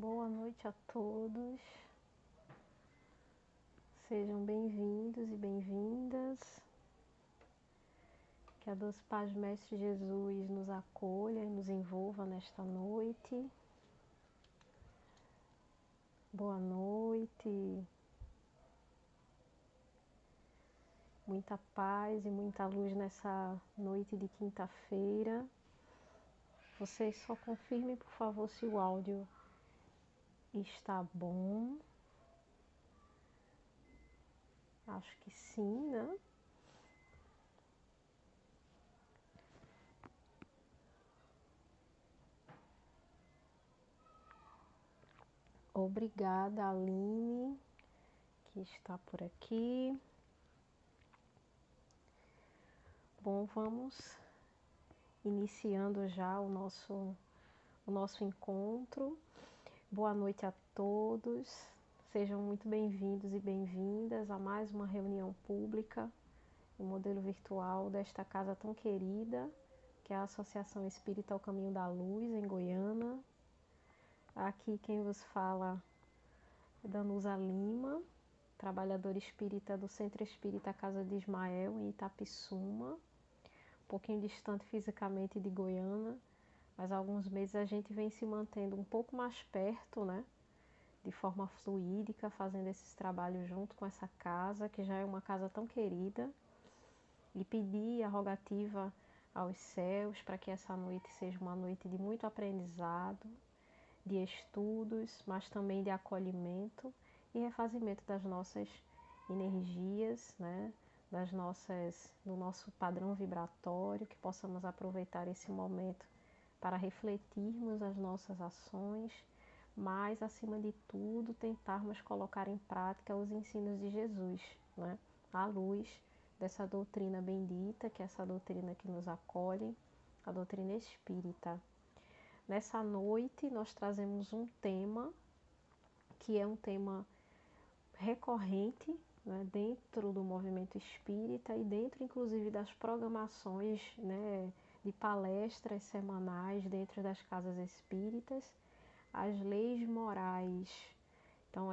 Boa noite a todos, sejam bem-vindos e bem-vindas, que a doce paz do Mestre Jesus nos acolha e nos envolva nesta noite. Boa noite, muita paz e muita luz nessa noite de quinta-feira. Vocês só confirmem, por favor, se o áudio está bom. Acho que sim, né? Obrigada, Aline, que está por aqui. Bom, vamos iniciando já o nosso encontro. Boa noite a todos. Sejam muito bem-vindos e bem-vindas a mais uma reunião pública no modelo virtual desta casa tão querida, que é a Associação Espírita ao Caminho da Luz, em Goiânia. Aqui quem vos fala é Danusa Lima, trabalhadora espírita do Centro Espírita Casa de Ismael, em Itapissuma, um pouquinho distante fisicamente de Goiânia, mas há alguns meses a gente vem se mantendo um pouco mais perto, né? De forma fluídica, fazendo esses trabalhos junto com essa casa, que já é uma casa tão querida, e pedir a rogativa aos céus para que essa noite seja uma noite de muito aprendizado, de estudos, mas também de acolhimento e refazimento das nossas energias, né? Do nosso padrão vibratório, que possamos aproveitar esse momento para refletirmos as nossas ações, mas, acima de tudo, tentarmos colocar em prática os ensinos de Jesus, né? À luz dessa doutrina bendita, que é essa doutrina que nos acolhe, a doutrina espírita. Nessa noite, nós trazemos um tema, que é um tema recorrente, né, dentro do movimento espírita e dentro, inclusive, das programações, né, de palestras semanais dentro das casas espíritas, as leis morais. Então,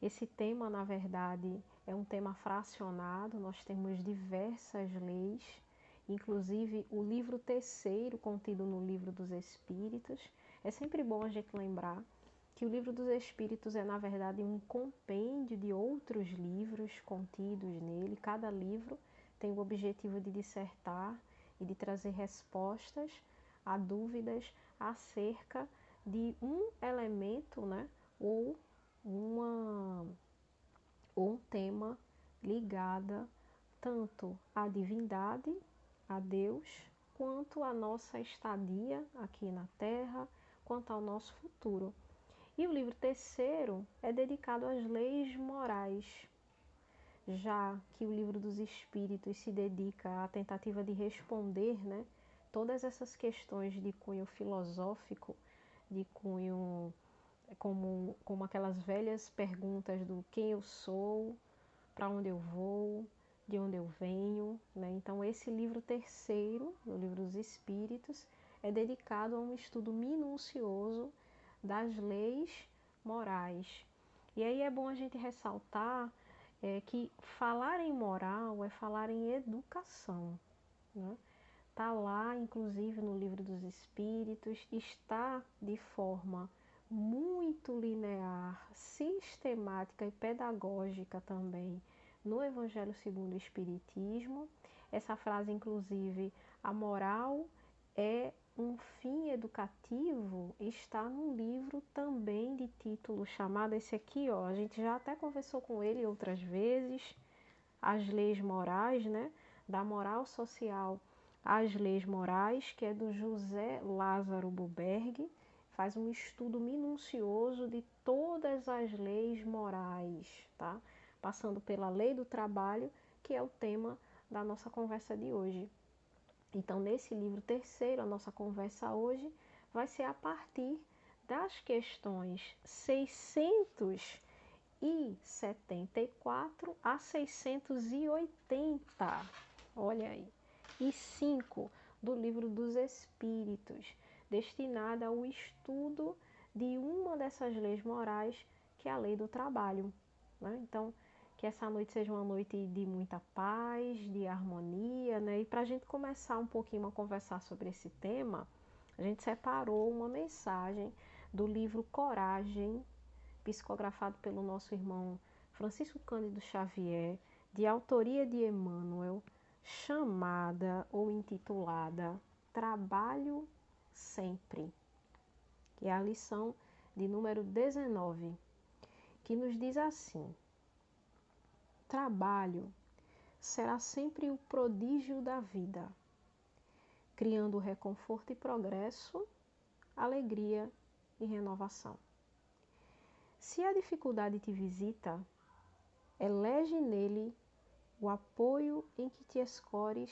esse tema, na verdade, é um tema fracionado. Nós temos diversas leis, inclusive o livro terceiro contido no Livro dos Espíritos. É sempre bom a gente lembrar que o Livro dos Espíritos é, na verdade, um compêndio de outros livros contidos nele. Cada livro tem o objetivo de dissertar e de trazer respostas a dúvidas acerca de um elemento, né, ou um tema ligado tanto à divindade, a Deus, quanto à nossa estadia aqui na Terra, quanto ao nosso futuro. E o livro terceiro é dedicado às leis morais, já que o Livro dos Espíritos se dedica à tentativa de responder, né, todas essas questões de cunho filosófico, de cunho como aquelas velhas perguntas do quem eu sou, para onde eu vou, de onde eu venho, né? Então esse livro terceiro, o Livro dos Espíritos, é dedicado a um estudo minucioso das leis morais. E aí é bom a gente ressaltar que falar em moral é falar em educação, né? Está lá, inclusive, no Livro dos Espíritos, está de forma muito linear, sistemática e pedagógica também no Evangelho segundo o Espiritismo. Essa frase, inclusive, a moral é um fim educativo, está num livro também de título chamado esse aqui, ó, a gente já até conversou com ele outras vezes, As Leis Morais, né? Da moral social às leis morais, que é do José Lázaro Buberg, faz um estudo minucioso de todas as leis morais, tá? Passando pela lei do trabalho, que é o tema da nossa conversa de hoje. Então, nesse livro terceiro, a nossa conversa hoje vai ser a partir das questões 674 a 680, olha aí, e 5 do Livro dos Espíritos, destinada ao estudo de uma dessas leis morais, que é a lei do trabalho, né? Então, que essa noite seja uma noite de muita paz, de harmonia, né? E para a gente começar um pouquinho a conversar sobre esse tema, a gente separou uma mensagem do livro Coragem, psicografado pelo nosso irmão Francisco Cândido Xavier, de autoria de Emmanuel, chamada ou intitulada Trabalho Sempre, que é a lição de número 19, que nos diz assim: trabalho será sempre o prodígio da vida, criando reconforto e progresso, alegria e renovação. Se a dificuldade te visita, elege nele o apoio em que te escores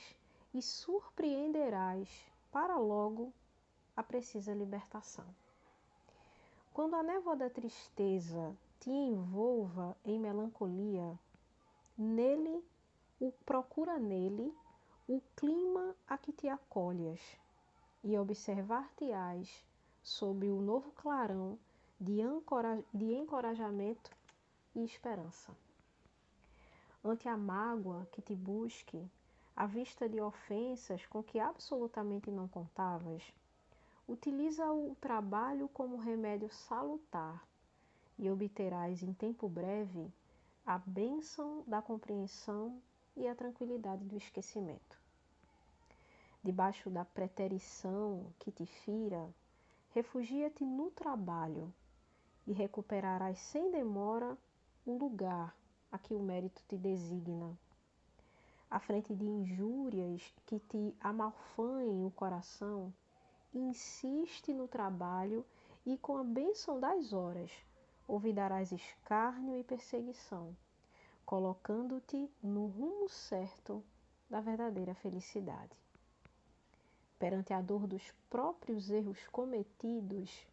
e surpreenderás para logo a precisa libertação. Quando a névoa da tristeza te envolva em melancolia, procura nele o clima a que te acolhas e observar-te-ás sob o novo clarão de encorajamento e esperança. Ante a mágoa que te busque, à vista de ofensas com que absolutamente não contavas, utiliza o trabalho como remédio salutar e obterás em tempo breve a bênção da compreensão e a tranquilidade do esquecimento. Debaixo da preterição que te fira, refugia-te no trabalho e recuperarás sem demora o lugar a que o mérito te designa. À frente de injúrias que te amalfanhem o coração, insiste no trabalho e com a bênção das horas ouvidarás escárnio e perseguição, colocando-te no rumo certo da verdadeira felicidade. Perante a dor dos próprios erros cometidos,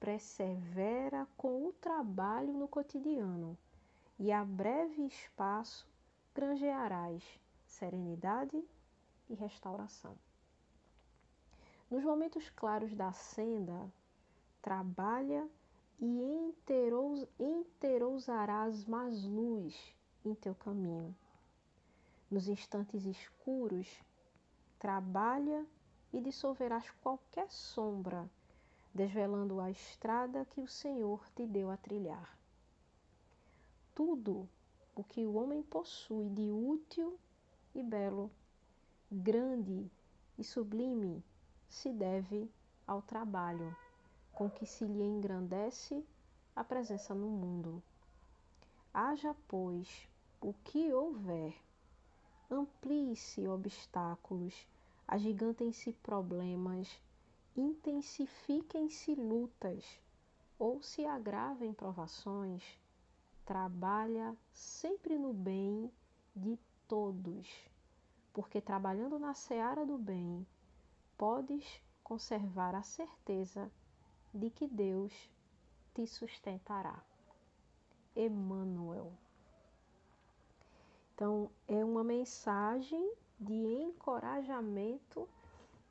persevera com o trabalho no cotidiano e a breve espaço granjearás serenidade e restauração. Nos momentos claros da senda, trabalha e enterousarás mais luz em teu caminho. Nos instantes escuros, trabalha e dissolverás qualquer sombra, desvelando a estrada que o Senhor te deu a trilhar. Tudo o que o homem possui de útil e belo, grande e sublime, se deve ao trabalho, com que se lhe engrandece a presença no mundo. Haja, pois, o que houver, ampliem-se obstáculos, agigantem-se problemas, intensifiquem-se lutas, ou se agravem provações, trabalha sempre no bem de todos, porque trabalhando na seara do bem, podes conservar a certeza de que Deus te sustentará. Emmanuel. Então, é uma mensagem de encorajamento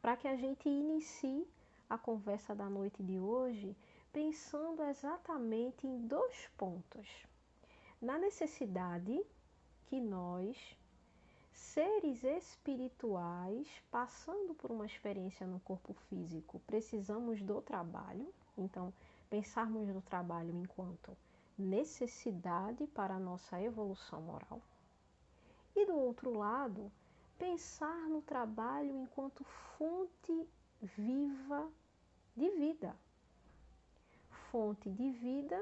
para que a gente inicie a conversa da noite de hoje pensando exatamente em 2 pontos. Na necessidade que nós, seres espirituais, passando por uma experiência no corpo físico, precisamos do trabalho. Então, pensarmos no trabalho enquanto necessidade para a nossa evolução moral. E do outro lado, pensar no trabalho enquanto fonte viva de vida. Fonte de vida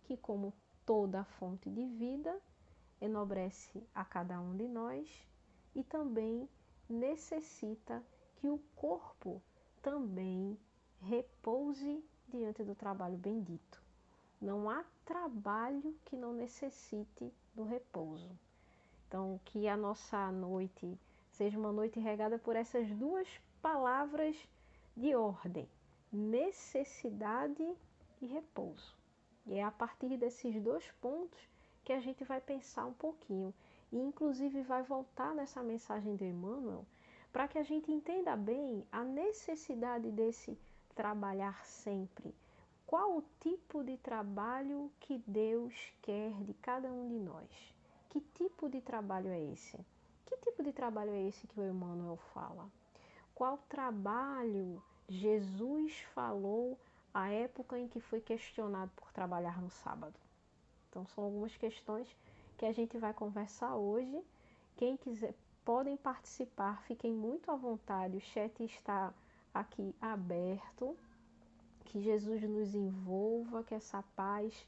que, como toda fonte de vida, enobrece a cada um de nós e também necessita que o corpo também repouse diante do trabalho bendito. Não há trabalho que não necessite do repouso. Então, que a nossa noite seja uma noite regada por essas 2 palavras de ordem: necessidade e repouso. E é a partir desses 2 pontos que a gente vai pensar um pouquinho. E, inclusive, vai voltar nessa mensagem de Emmanuel para que a gente entenda bem a necessidade desse trabalhar sempre. Qual o tipo de trabalho que Deus quer de cada um de nós? Que tipo de trabalho é esse? Que tipo de trabalho é esse que o Emmanuel fala? Qual trabalho Jesus falou à época em que foi questionado por trabalhar no sábado? Então, são algumas questões que a gente vai conversar hoje. Quem quiser, podem participar, fiquem muito à vontade. O chat está aqui aberto. Que Jesus nos envolva, que essa paz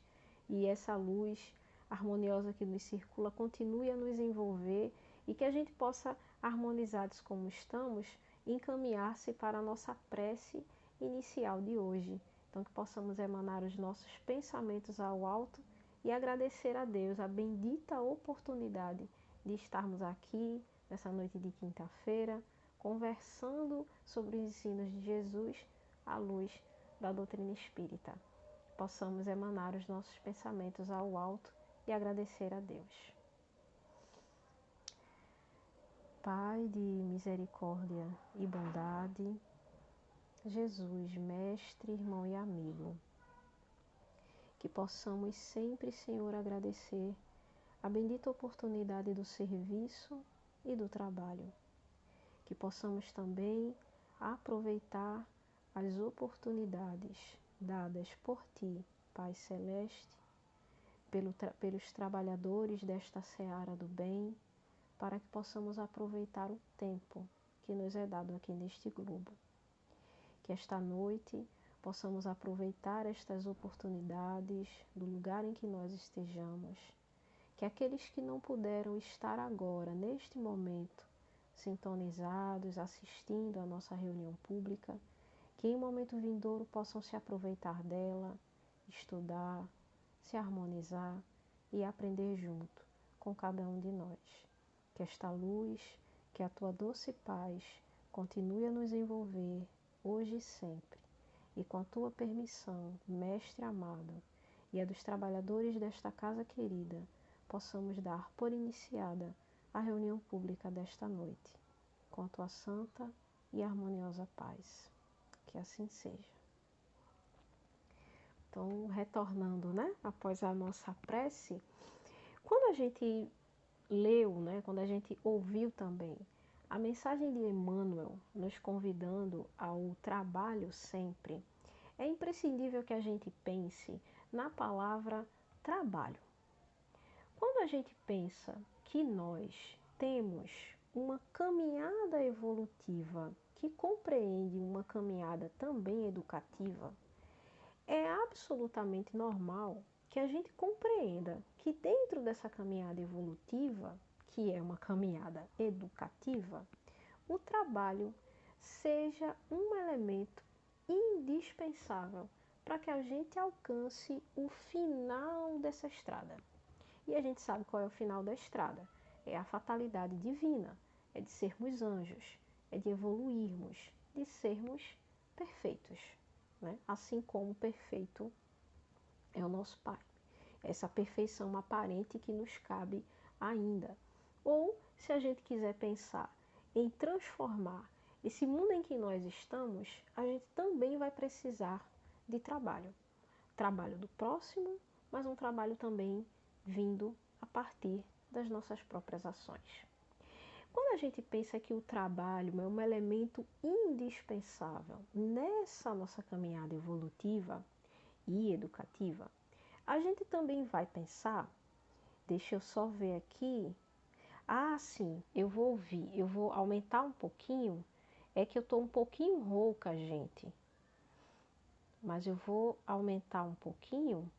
e essa luz harmoniosa que nos circula continue a nos envolver e que a gente possa, harmonizados como estamos, encaminhar-se para a nossa prece inicial de hoje. Então, que possamos emanar os nossos pensamentos ao alto e agradecer a Deus a bendita oportunidade de estarmos aqui nessa noite de quinta-feira, conversando sobre os ensinos de Jesus à luz da doutrina espírita. Possamos emanar os nossos pensamentos ao alto e agradecer a Deus. Pai de misericórdia e bondade, Jesus, mestre, irmão e amigo, que possamos sempre, Senhor, agradecer a bendita oportunidade do serviço e do trabalho. Que possamos também aproveitar as oportunidades dadas por Ti, Pai Celeste, pelos trabalhadores desta seara do bem, para que possamos aproveitar o tempo que nos é dado aqui neste globo. Que esta noite possamos aproveitar estas oportunidades do lugar em que nós estejamos. Que aqueles que não puderam estar agora, neste momento, sintonizados, assistindo à nossa reunião pública, que em momento vindouro possam se aproveitar dela, estudar, se harmonizar e aprender junto com cada um de nós. Que esta luz, que a tua doce paz continue a nos envolver hoje e sempre. E com a tua permissão, Mestre amado, e a dos trabalhadores desta casa querida, possamos dar por iniciada a reunião pública desta noite, com a tua santa e harmoniosa paz. Que assim seja. Então, retornando, né, após a nossa prece, quando a gente leu, né, quando a gente ouviu também a mensagem de Emmanuel nos convidando ao trabalho sempre, é imprescindível que a gente pense na palavra trabalho. Quando a gente pensa que nós temos uma caminhada evolutiva que compreende uma caminhada também educativa, é absolutamente normal que a gente compreenda que dentro dessa caminhada evolutiva, que é uma caminhada educativa, o trabalho seja um elemento indispensável para que a gente alcance o final dessa estrada. E a gente sabe qual é o final da estrada. É a fatalidade divina, é de sermos anjos, é de evoluirmos, de sermos perfeitos, né? Assim como perfeito é o nosso Pai. Essa perfeição aparente que nos cabe ainda. Ou, se a gente quiser pensar em transformar esse mundo em que nós estamos, a gente também vai precisar de trabalho. Trabalho do próximo, mas um trabalho também vindo a partir das nossas próprias ações. Quando a gente pensa que o trabalho é um elemento indispensável nessa nossa caminhada evolutiva e educativa, a gente também vai pensar, deixa eu só ver aqui, sim, eu vou ouvir, eu vou aumentar um pouquinho, é que eu estou um pouquinho rouca, gente, mas eu vou aumentar um pouquinho.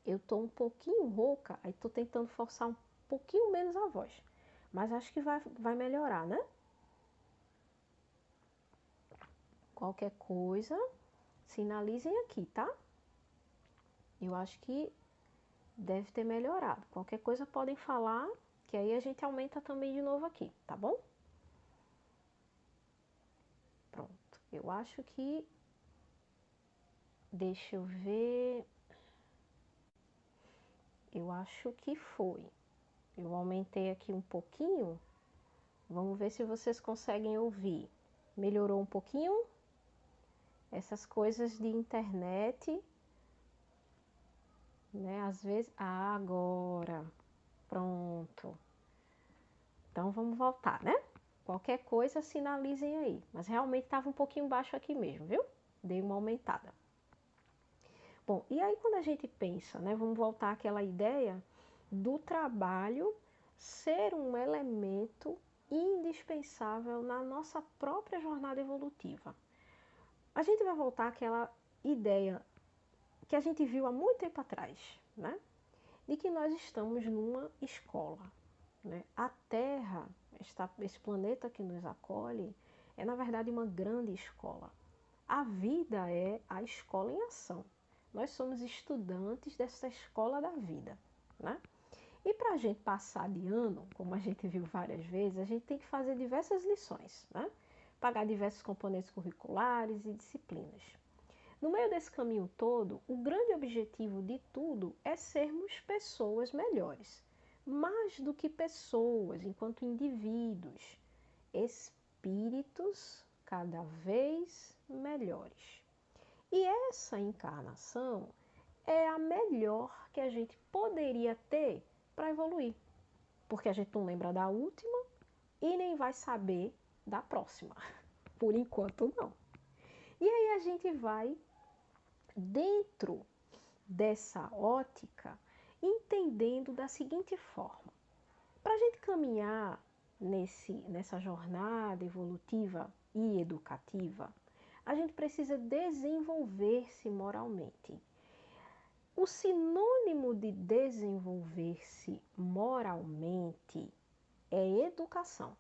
Eu estou um pouquinho rouca, aí estou tentando forçar um pouquinho menos a voz. Mas acho que vai melhorar, né? Qualquer coisa, sinalizem aqui, tá? Eu acho que deve ter melhorado. Qualquer coisa podem falar, que aí a gente aumenta também de novo aqui, tá bom? Pronto. Eu acho que... Deixa eu ver... Eu acho que foi. Eu aumentei aqui um pouquinho. Vamos ver se vocês conseguem ouvir. Melhorou um pouquinho? Essas coisas de internet, né? Às vezes, agora, pronto. Então vamos voltar, né? Qualquer coisa, sinalizem aí. Mas realmente estava um pouquinho baixo aqui mesmo, viu? Dei uma aumentada. Bom, e aí quando a gente pensa, né? Vamos voltar àquela ideia do trabalho ser um elemento indispensável na nossa própria jornada evolutiva. A gente vai voltar àquela ideia que a gente viu há muito tempo atrás, né? De que nós estamos numa escola, né? A Terra, esse planeta que nos acolhe, é na verdade uma grande escola. A vida é a escola em ação. Nós somos estudantes dessa escola da vida, né? E para a gente passar de ano, como a gente viu várias vezes, a gente tem que fazer diversas lições, né? Pagar diversos componentes curriculares e disciplinas. No meio desse caminho todo, o grande objetivo de tudo é sermos pessoas melhores. Mais do que pessoas, enquanto indivíduos, espíritos cada vez melhores. E essa encarnação é a melhor que a gente poderia ter para evoluir, porque a gente não lembra da última e nem vai saber da próxima. Por enquanto, não. E aí a gente vai, dentro dessa ótica, entendendo da seguinte forma. Para a gente caminhar nessa jornada evolutiva e educativa, a gente precisa desenvolver-se moralmente. O sinônimo de desenvolver-se moralmente é educação.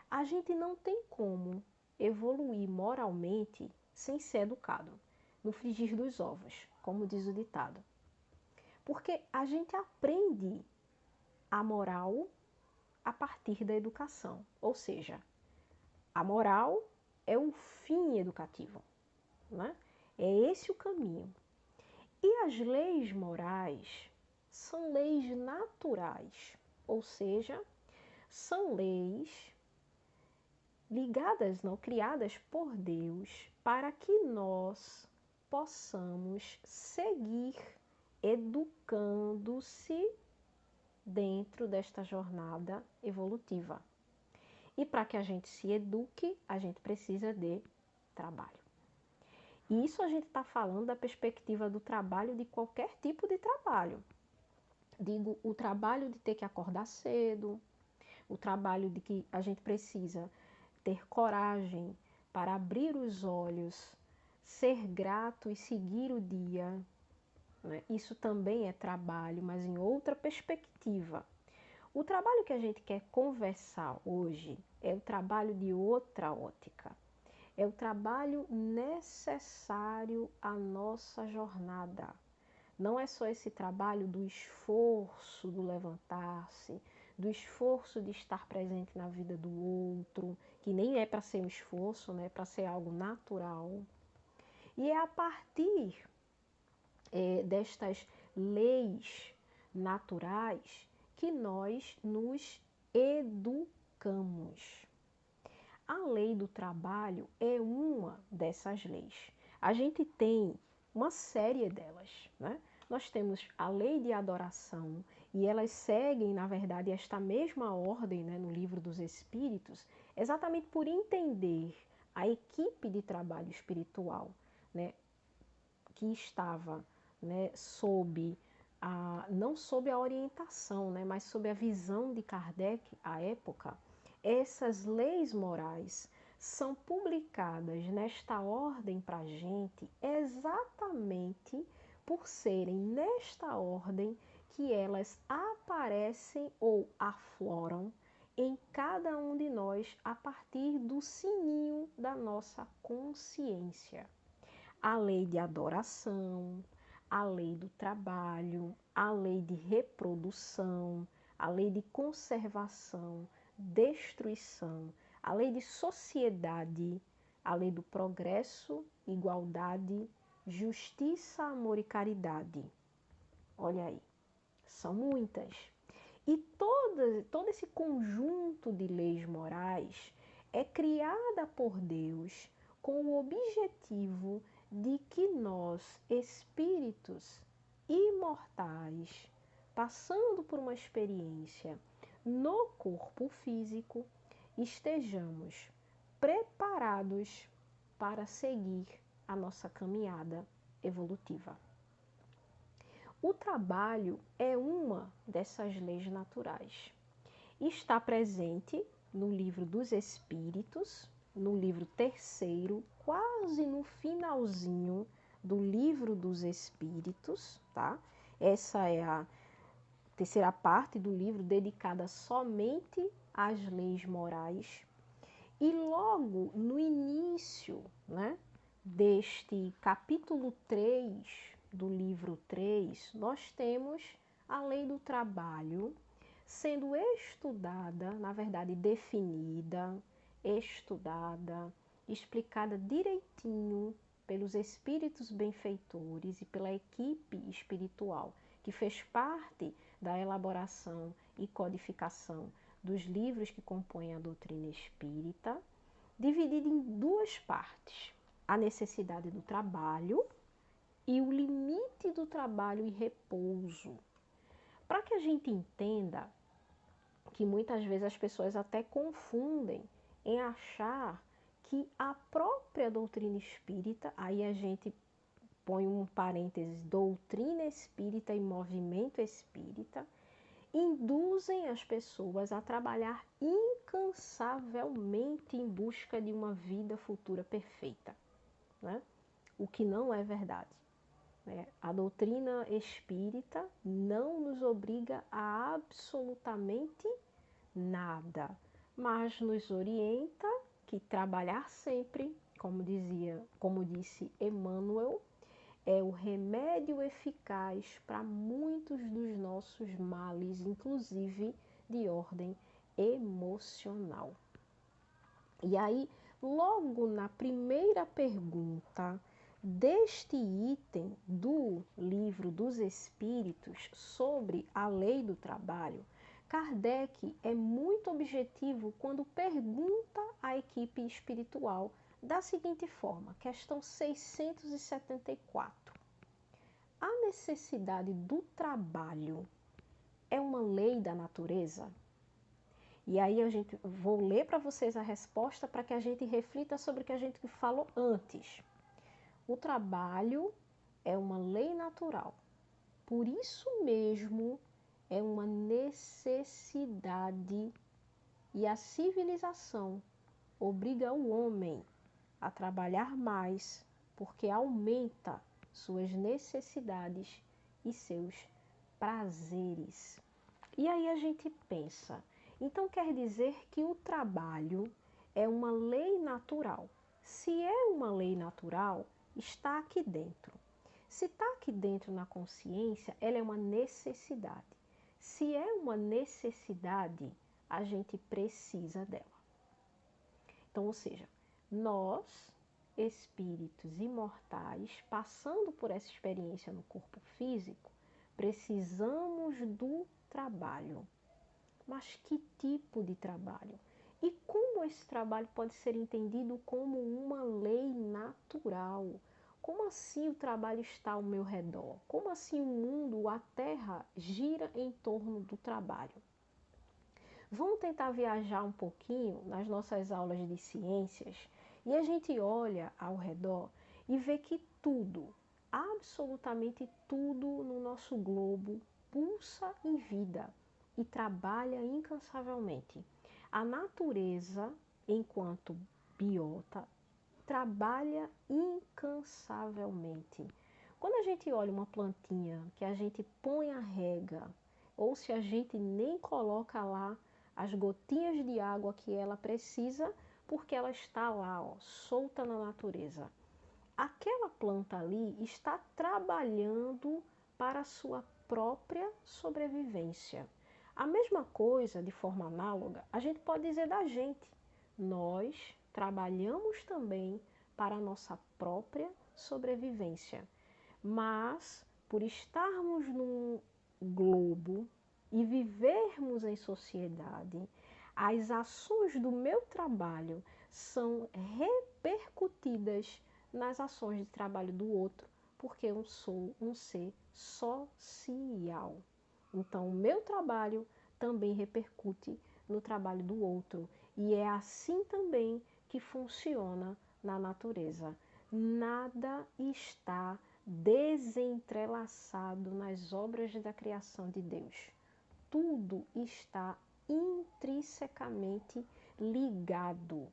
A gente não tem como evoluir moralmente sem ser educado, no frigir dos ovos, como diz o ditado. Porque a gente aprende a moral a partir da educação, ou seja, a moral é o fim educativo, né? É esse o caminho. E as leis morais são leis naturais, ou seja, são leis ligadas, não, criadas por Deus para que nós possamos seguir educando-se dentro desta jornada evolutiva. E para que a gente se eduque, a gente precisa de trabalho. E isso a gente está falando da perspectiva do trabalho, de qualquer tipo de trabalho. Digo, o trabalho de ter que acordar cedo, o trabalho de que a gente precisa ter coragem para abrir os olhos, ser grato e seguir o dia, né? Isso também é trabalho, mas em outra perspectiva. O trabalho que a gente quer conversar hoje é o trabalho de outra ótica. É o trabalho necessário à nossa jornada. Não é só esse trabalho do esforço do levantar-se, do esforço de estar presente na vida do outro, que nem é para ser um esforço, né? É para ser algo natural. E é a partir destas leis naturais que nós nos educamos. A lei do trabalho é uma dessas leis. A gente tem uma série delas, né? Nós temos a lei de adoração e elas seguem, na verdade, esta mesma ordem, né, no Livro dos Espíritos, exatamente por entender a equipe de trabalho espiritual, né, que estava, né, não sob a orientação, né, mas sob a visão de Kardec à época. Essas leis morais são publicadas nesta ordem para a gente exatamente por serem nesta ordem que elas aparecem ou afloram em cada um de nós a partir do sininho da nossa consciência. A lei de adoração, a lei do trabalho, a lei de reprodução, a lei de conservação, destruição, a lei de sociedade, a lei do progresso, igualdade, justiça, amor e caridade. Olha aí, são muitas. E todo esse conjunto de leis morais é criada por Deus com o objetivo de que nós, espíritos imortais, passando por uma experiência no corpo físico, estejamos preparados para seguir a nossa caminhada evolutiva. O trabalho é uma dessas leis naturais. Está presente no Livro dos Espíritos, no livro 3º, quase no finalzinho do Livro dos Espíritos, tá? Essa é a terceira parte do livro dedicada somente às leis morais. E logo no início, né, deste capítulo 3 do livro 3, nós temos a lei do trabalho sendo estudada, na verdade definida, estudada, explicada direitinho pelos espíritos benfeitores e pela equipe espiritual que fez parte da elaboração e codificação dos livros que compõem a doutrina espírita, dividida em duas partes: a necessidade do trabalho e o limite do trabalho e repouso. Para que a gente entenda que muitas vezes as pessoas até confundem em achar que a própria doutrina espírita, aí a gente põe um parênteses, doutrina espírita e movimento espírita, induzem as pessoas a trabalhar incansavelmente em busca de uma vida futura perfeita, né? O que não é verdade. A doutrina espírita não nos obriga a absolutamente nada, mas nos orienta que trabalhar sempre, como disse Emmanuel, é o remédio eficaz para muitos dos nossos males, inclusive de ordem emocional. E aí, logo na primeira pergunta deste item do Livro dos Espíritos sobre a lei do trabalho, Kardec é muito objetivo quando pergunta à equipe espiritual da seguinte forma, questão 674. A necessidade do trabalho é uma lei da natureza? E aí vou ler para vocês a resposta para que a gente reflita sobre o que a gente falou antes. O trabalho é uma lei natural. Por isso mesmo, é uma necessidade e a civilização obriga o homem a trabalhar mais, porque aumenta suas necessidades e seus prazeres. E aí a gente pensa, então quer dizer que o trabalho é uma lei natural. Se é uma lei natural, está aqui dentro. Se está aqui dentro na consciência, ela é uma necessidade. Se é uma necessidade, a gente precisa dela. Então, ou seja, nós, espíritos imortais, passando por essa experiência no corpo físico, precisamos do trabalho. Mas que tipo de trabalho? E como esse trabalho pode ser entendido como uma lei natural? Como assim o trabalho está ao meu redor? Como assim o mundo, a Terra, gira em torno do trabalho? Vamos tentar viajar um pouquinho nas nossas aulas de ciências e a gente olha ao redor e vê que tudo, absolutamente tudo no nosso globo pulsa em vida e trabalha incansavelmente. A natureza, enquanto biota, trabalha incansavelmente. Quando a gente olha uma plantinha que a gente põe a rega, ou se a gente nem coloca lá as gotinhas de água que ela precisa, porque ela está lá, ó, solta na natureza. Aquela planta ali está trabalhando para a sua própria sobrevivência. A mesma coisa, de forma análoga, a gente pode dizer da gente. Nós trabalhamos também para a nossa própria sobrevivência. Mas, por estarmos num globo e vivermos em sociedade, as ações do meu trabalho são repercutidas nas ações de trabalho do outro, porque eu sou um ser social. Então, o meu trabalho também repercute no trabalho do outro. E é assim também que funciona na natureza. Nada está desentrelaçado nas obras da criação de Deus. Tudo está intrinsecamente ligado.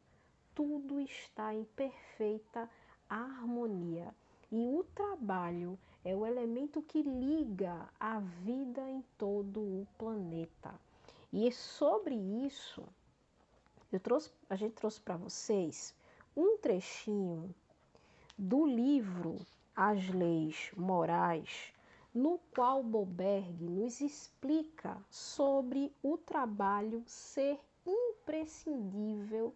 Tudo está em perfeita harmonia. E o trabalho é o elemento que liga a vida em todo o planeta. E sobre isso, a gente trouxe para vocês um trechinho do livro As Leis Morais, no qual Boberg nos explica sobre o trabalho ser imprescindível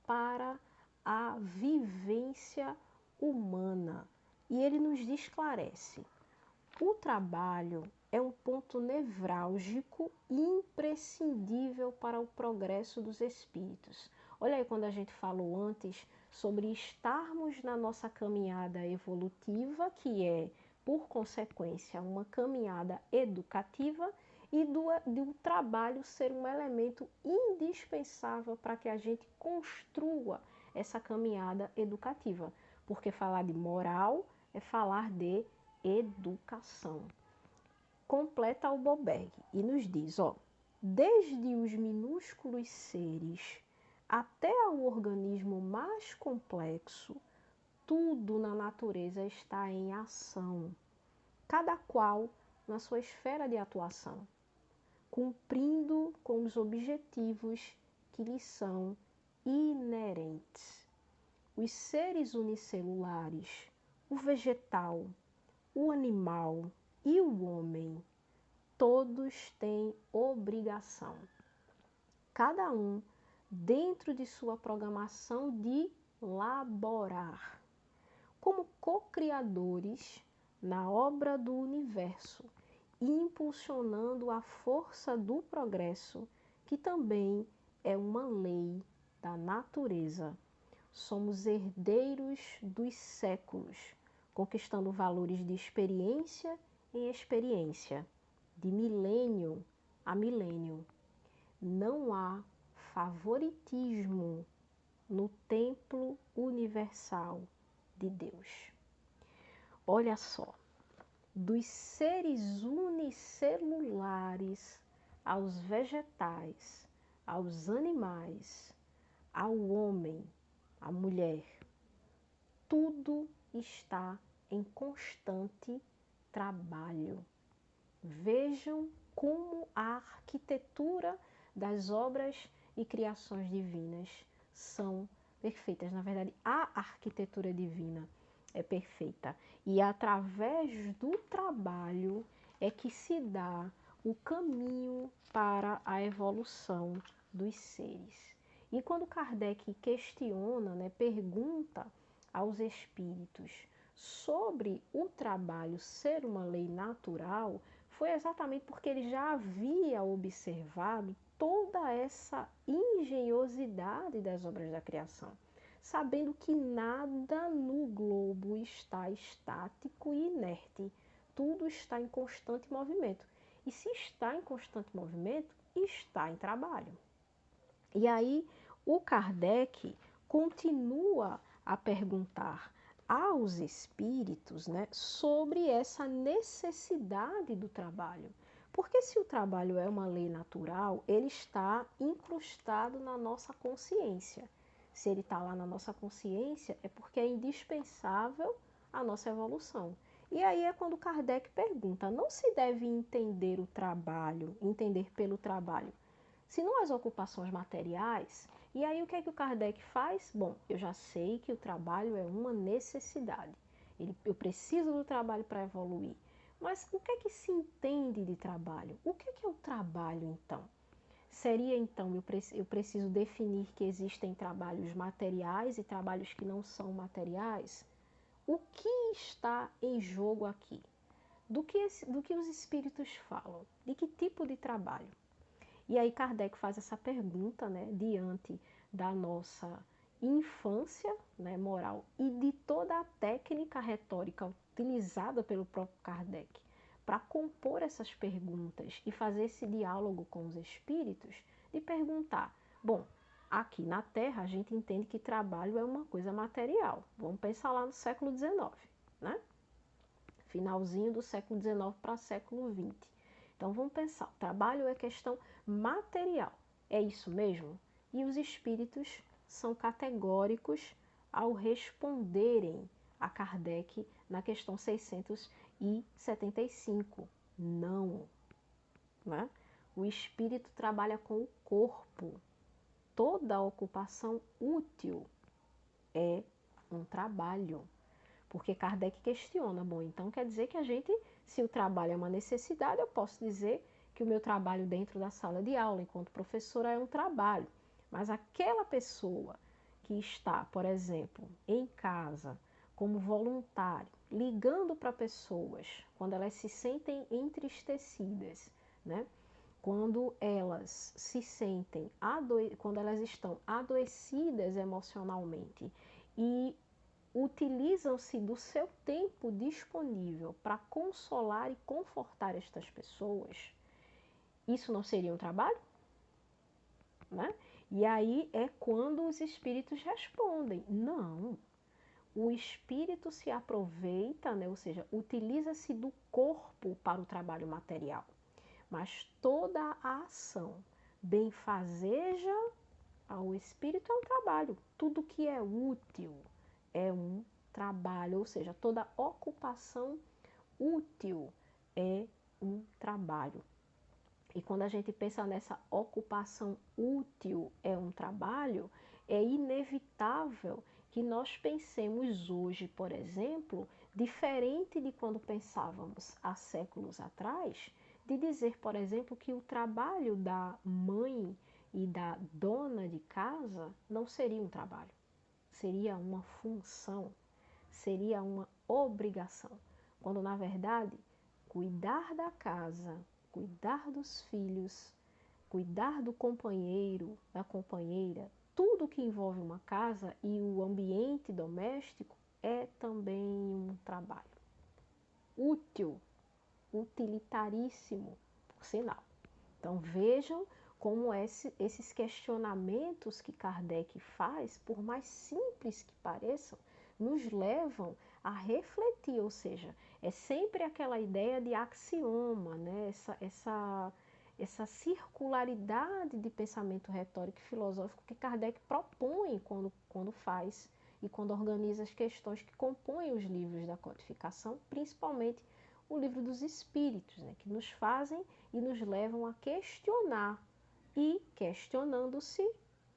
para a vivência humana. E ele nos esclarece: o trabalho é um ponto nevrálgico e imprescindível para o progresso dos espíritos. Olha aí quando a gente falou antes sobre estarmos na nossa caminhada evolutiva, que é, por consequência, uma caminhada educativa, e do trabalho ser um elemento indispensável para que a gente construa essa caminhada educativa. Porque falar de moral é falar de educação. Completa o Boberg e nos diz, desde os minúsculos seres até ao organismo mais complexo, tudo na natureza está em ação, cada qual na sua esfera de atuação, cumprindo com os objetivos que lhes são inerentes. Os seres unicelulares, o vegetal, o animal e o homem, todos têm obrigação, cada um dentro de sua programação de laborar, como co-criadores na obra do universo, impulsionando a força do progresso, que também é uma lei da natureza. Somos herdeiros dos séculos, conquistando valores de experiência em experiência, de milênio a milênio. Não há favoritismo no templo universal de Deus. Olha só, dos seres unicelulares aos vegetais, aos animais, ao homem, à mulher, tudo está em constante trabalho. Vejam como a arquitetura das obras e criações divinas são perfeitas. Na verdade, a arquitetura divina é perfeita. E através do trabalho é que se dá o caminho para a evolução dos seres. E quando Kardec questiona, pergunta aos espíritos sobre o trabalho ser uma lei natural, foi exatamente porque ele já havia observado toda essa engenhosidade das obras da criação, sabendo que nada no globo está estático e inerte, tudo está em constante movimento. E se está em constante movimento, está em trabalho. E aí o Kardec continua a perguntar aos espíritos, sobre essa necessidade do trabalho. Porque se o trabalho é uma lei natural, ele está incrustado na nossa consciência. Se ele está lá na nossa consciência, é porque é indispensável a nossa evolução. E aí é quando Kardec pergunta, não se deve entender o trabalho, entender pelo trabalho, senão as ocupações materiais. E aí o que é que o Kardec faz? Bom, eu já sei que o trabalho é uma necessidade. Eu preciso do trabalho para evoluir. Mas o que é que se entende de trabalho? O que é o trabalho, então? Seria, então, eu preciso definir que existem trabalhos materiais e trabalhos que não são materiais? O que está em jogo aqui? Do que os espíritos falam? De que tipo de trabalho? E aí Kardec faz essa pergunta, diante da nossa infância, né, moral e de toda a técnica retórica utilizada pelo próprio Kardec para compor essas perguntas e fazer esse diálogo com os espíritos, de perguntar, bom, aqui na Terra a gente entende que trabalho é uma coisa material. Vamos pensar lá no século XIX, né? Finalzinho do século XIX para século XX. Então vamos pensar, trabalho é questão material. É isso mesmo? E os espíritos são categóricos ao responderem a Kardec na questão 675. Não, né? O espírito trabalha com o corpo. Toda ocupação útil é um trabalho. Porque Kardec questiona, bom, então quer dizer que a gente, se o trabalho é uma necessidade, eu posso dizer que o meu trabalho dentro da sala de aula, enquanto professora, é um trabalho. Mas aquela pessoa que está, por exemplo, em casa, como voluntário, ligando para pessoas, quando elas se sentem entristecidas, né? Quando elas se sentem, quando elas estão adoecidas emocionalmente e utilizam-se do seu tempo disponível para consolar e confortar estas pessoas, isso não seria um trabalho? Né? E aí é quando os espíritos respondem, não. O espírito se aproveita, né? Ou seja, utiliza-se do corpo para o trabalho material. Mas toda a ação benfazeja ao espírito é um trabalho. Tudo que é útil é um trabalho, ou seja, toda ocupação útil é um trabalho. E quando a gente pensa nessa ocupação útil é um trabalho, é inevitável que nós pensemos hoje, por exemplo, diferente de quando pensávamos há séculos atrás, de dizer, por exemplo, que o trabalho da mãe e da dona de casa não seria um trabalho, seria uma função, seria uma obrigação, quando na verdade cuidar da casa, cuidar dos filhos, cuidar do companheiro, da companheira, tudo que envolve uma casa e o ambiente doméstico é também um trabalho útil, utilitaríssimo, por sinal. Então vejam como esses questionamentos que Kardec faz, por mais simples que pareçam, nos levam a refletir, ou seja, é sempre aquela ideia de axioma, né? Essa circularidade de pensamento retórico e filosófico que Kardec propõe quando faz e quando organiza as questões que compõem os livros da codificação, principalmente o livro dos Espíritos, né? Que nos fazem e nos levam a questionar. E questionando-se,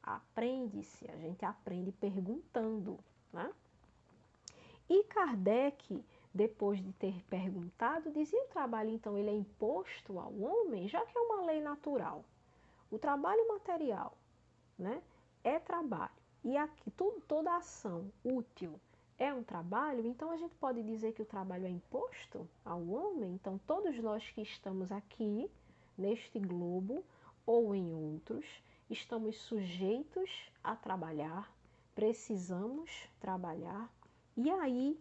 aprende-se. A gente aprende perguntando, né? E Kardec, depois de ter perguntado, dizia: o trabalho, então, ele é imposto ao homem, já que é uma lei natural. O trabalho material, né, é trabalho. E aqui toda ação útil é um trabalho, então a gente pode dizer que o trabalho é imposto ao homem. Então todos nós que estamos aqui, neste globo ou em outros, estamos sujeitos a trabalhar, precisamos trabalhar. E aí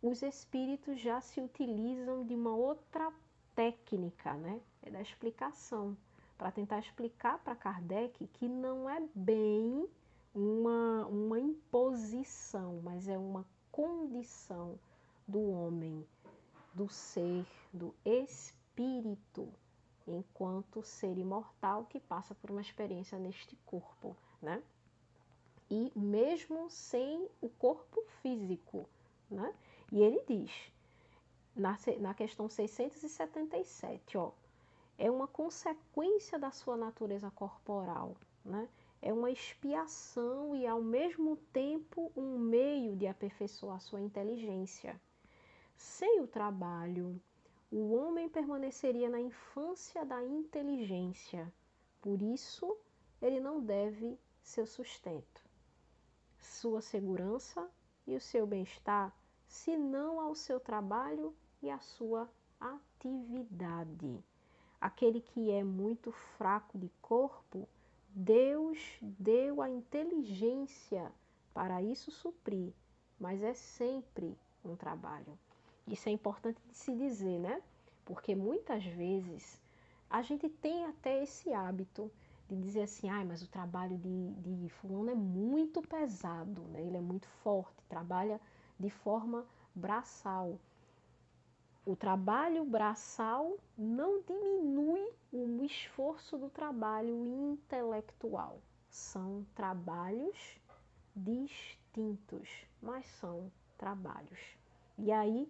os espíritos já se utilizam de uma outra técnica, né? É da explicação, para tentar explicar para Kardec que não é bem uma imposição, mas é uma condição do homem, do ser, do espírito, enquanto ser imortal que passa por uma experiência neste corpo, né? E mesmo sem o corpo físico, né? E ele diz, na questão 677, ó, é uma consequência da sua natureza corporal, né? É uma expiação e, ao mesmo tempo, um meio de aperfeiçoar sua inteligência. Sem o trabalho, o homem permaneceria na infância da inteligência. Por isso, ele não deve seu sustento, sua segurança e o seu bem-estar, senão ao seu trabalho e à sua atividade. Aquele que é muito fraco de corpo Deus deu a inteligência para isso suprir, mas é sempre um trabalho. Isso é importante de se dizer, né? Porque muitas vezes a gente tem até esse hábito de dizer assim, ah, mas o trabalho de fulano é muito pesado, né? Ele é muito forte, trabalha de forma braçal. O trabalho braçal não diminui o esforço do trabalho intelectual. São trabalhos distintos, mas são trabalhos. E aí,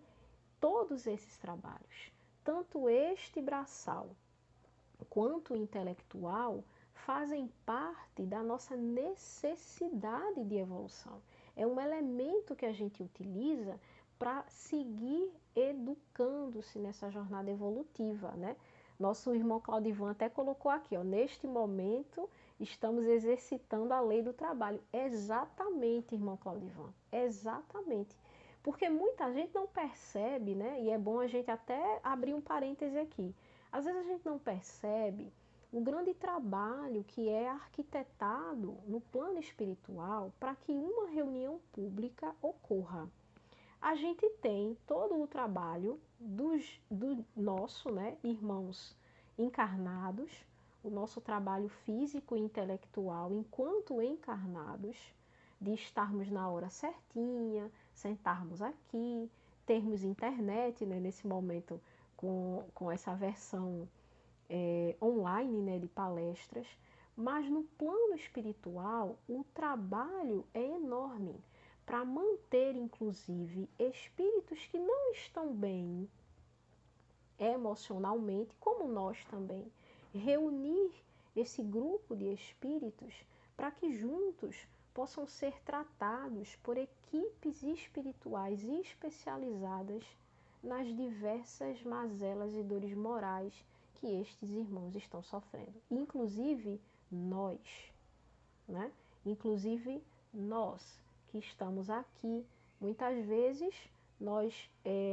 todos esses trabalhos, tanto este braçal quanto o intelectual, fazem parte da nossa necessidade de evolução. É um elemento que a gente utiliza para seguir educando-se nessa jornada evolutiva, né? Nosso irmão Claudivan até colocou aqui, ó, neste momento estamos exercitando a lei do trabalho. Exatamente, irmão Claudivan, exatamente. Porque muita gente não percebe, né? E é bom a gente até abrir um parêntese aqui. Às vezes a gente não percebe o grande trabalho que é arquitetado no plano espiritual para que uma reunião pública ocorra. A gente tem todo o trabalho do nosso, né, irmãos encarnados, o nosso trabalho físico e intelectual enquanto encarnados, de estarmos na hora certinha, sentarmos aqui, termos internet, né, nesse momento com essa versão online, né, de palestras, mas no plano espiritual o trabalho é enorme para manter, inclusive, espíritos que não estão bem emocionalmente, como nós também, reunir esse grupo de espíritos para que juntos possam ser tratados por equipes espirituais especializadas nas diversas mazelas e dores morais que estes irmãos estão sofrendo. Inclusive nós, né? Inclusive nós que estamos aqui, muitas vezes nós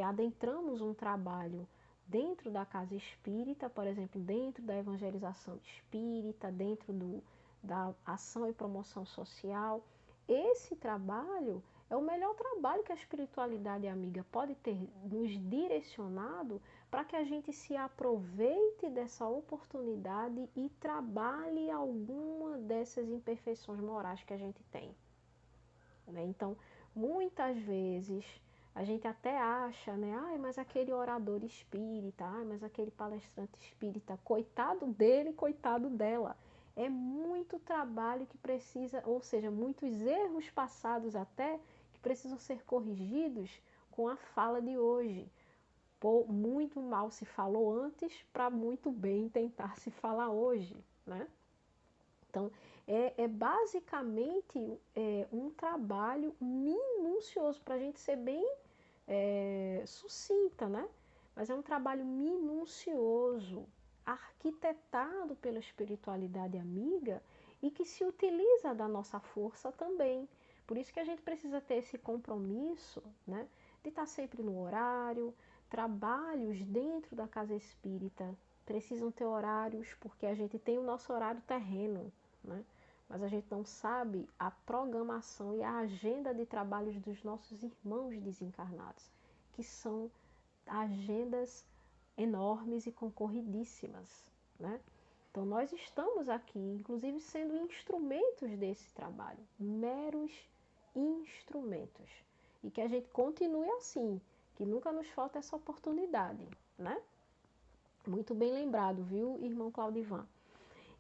adentramos um trabalho dentro da casa espírita, por exemplo, dentro da evangelização espírita, dentro da ação e promoção social. Esse trabalho é o melhor trabalho que a espiritualidade amiga pode ter nos direcionado para que a gente se aproveite dessa oportunidade e trabalhe alguma dessas imperfeições morais que a gente tem. Né? Então, muitas vezes a gente até acha, né? Ai, mas aquele orador espírita, ai, mas aquele palestrante espírita, coitado dele, coitado dela. É muito trabalho que precisa, ou seja, muitos erros passados até, que precisam ser corrigidos com a fala de hoje. Muito mal se falou antes, para muito bem tentar se falar hoje, né? Então, é basicamente um trabalho minucioso, para a gente ser bem sucinta, né? Mas é um trabalho minucioso, arquitetado pela espiritualidade amiga e que se utiliza da nossa força também. Por isso que a gente precisa ter esse compromisso, né? De estar sempre no horário. Trabalhos dentro da casa espírita precisam ter horários, porque a gente tem o nosso horário terreno, né? Mas a gente não sabe a programação e a agenda de trabalhos dos nossos irmãos desencarnados, que são agendas enormes e concorridíssimas, né? Então nós estamos aqui, inclusive, sendo instrumentos desse trabalho, meros instrumentos. E que a gente continue assim, que nunca nos falta essa oportunidade, né? Muito bem lembrado, viu, irmão Claudivan?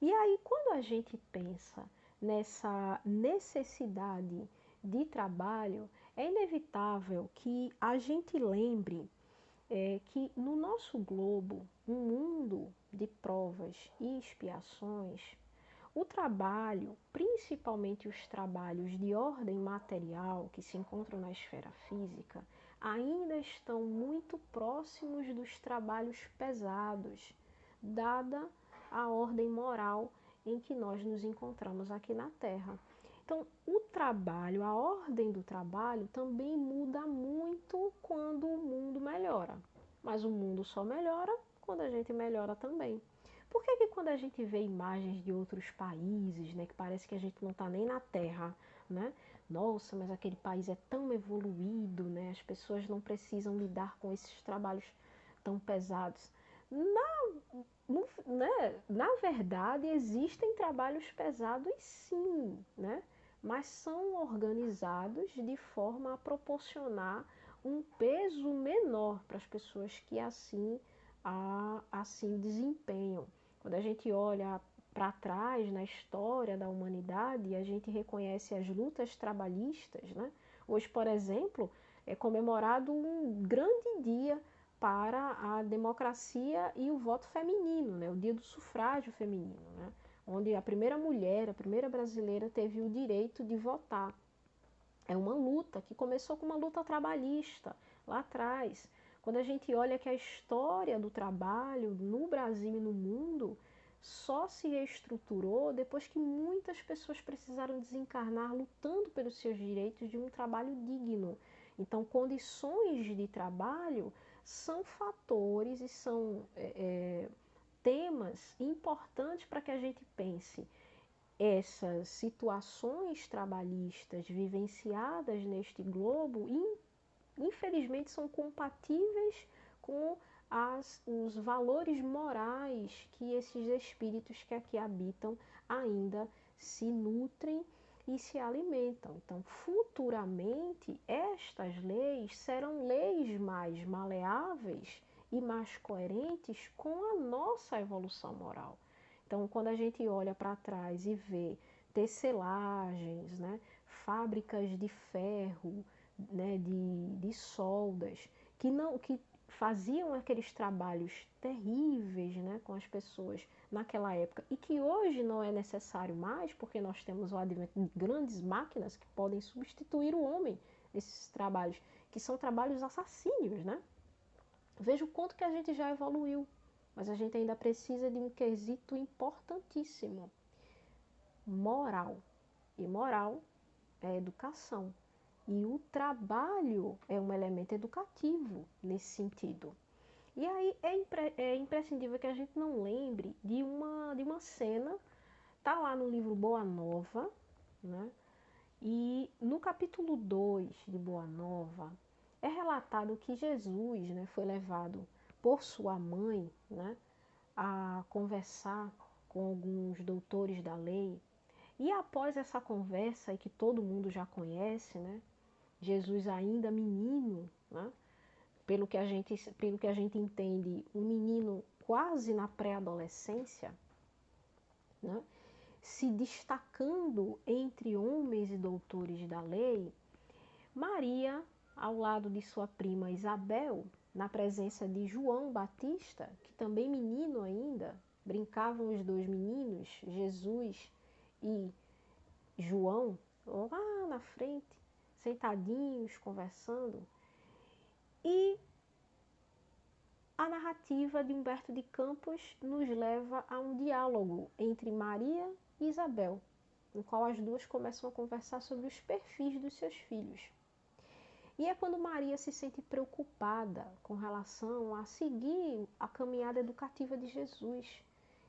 E aí, quando a gente pensa nessa necessidade de trabalho, é inevitável que a gente lembre que no nosso globo, um mundo de provas e expiações, o trabalho, principalmente os trabalhos de ordem material que se encontram na esfera física, ainda estão muito próximos dos trabalhos pesados, dada a ordem moral em que nós nos encontramos aqui na Terra. Então, o trabalho, a ordem do trabalho também muda muito quando o mundo melhora. Mas o mundo só melhora quando a gente melhora também. Por que que quando a gente vê imagens de outros países, né, que parece que a gente não está nem na Terra, né? Nossa, mas aquele país é tão evoluído, né? As pessoas não precisam lidar com esses trabalhos tão pesados. Na verdade, existem trabalhos pesados sim, né? Mas são organizados de forma a proporcionar um peso menor para as pessoas que assim desempenham. Quando a gente olha para trás na história da humanidade, a gente reconhece as lutas trabalhistas, né? Hoje, por exemplo, é comemorado um grande dia para a democracia e o voto feminino, né? O dia do sufrágio feminino, né? Onde a primeira mulher, a primeira brasileira, teve o direito de votar. É uma luta que começou com uma luta trabalhista lá atrás. Quando a gente olha que a história do trabalho no Brasil e no mundo só se reestruturou depois que muitas pessoas precisaram desencarnar lutando pelos seus direitos de um trabalho digno. Então, condições de trabalho são fatores e são temas importantes para que a gente pense essas situações trabalhistas vivenciadas neste globo, infelizmente, são compatíveis com os valores morais que esses espíritos que aqui habitam ainda se nutrem e se alimentam. Então, futuramente, estas leis serão leis mais maleáveis e mais coerentes com a nossa evolução moral. Então, quando a gente olha para trás e vê tecelagens, né, fábricas de ferro, né, de soldas, que faziam aqueles trabalhos terríveis, né, com as pessoas naquela época e que hoje não é necessário mais, porque nós temos o advento de grandes máquinas que podem substituir o homem nesses trabalhos, que são trabalhos assassínios, né? Veja o quanto que a gente já evoluiu, mas a gente ainda precisa de um quesito importantíssimo: moral. E moral é educação. E o trabalho é um elemento educativo nesse sentido. E aí é imprescindível que a gente não lembre de uma cena, tá lá no livro Boa Nova, né? E no capítulo 2 de Boa Nova, é relatado que Jesus, né, foi levado por sua mãe, né, a conversar com alguns doutores da lei. E após essa conversa, que todo mundo já conhece, né, Jesus ainda menino, né, pelo que a gente entende, um menino quase na pré-adolescência, né, se destacando entre homens e doutores da lei, Maria, ao lado de sua prima Isabel, na presença de João Batista, que também menino ainda, brincavam os dois meninos, Jesus e João, lá na frente, sentadinhos, conversando. E a narrativa de Humberto de Campos nos leva a um diálogo entre Maria e Isabel, no qual as duas começam a conversar sobre os perfis dos seus filhos. E é quando Maria se sente preocupada com relação a seguir a caminhada educativa de Jesus,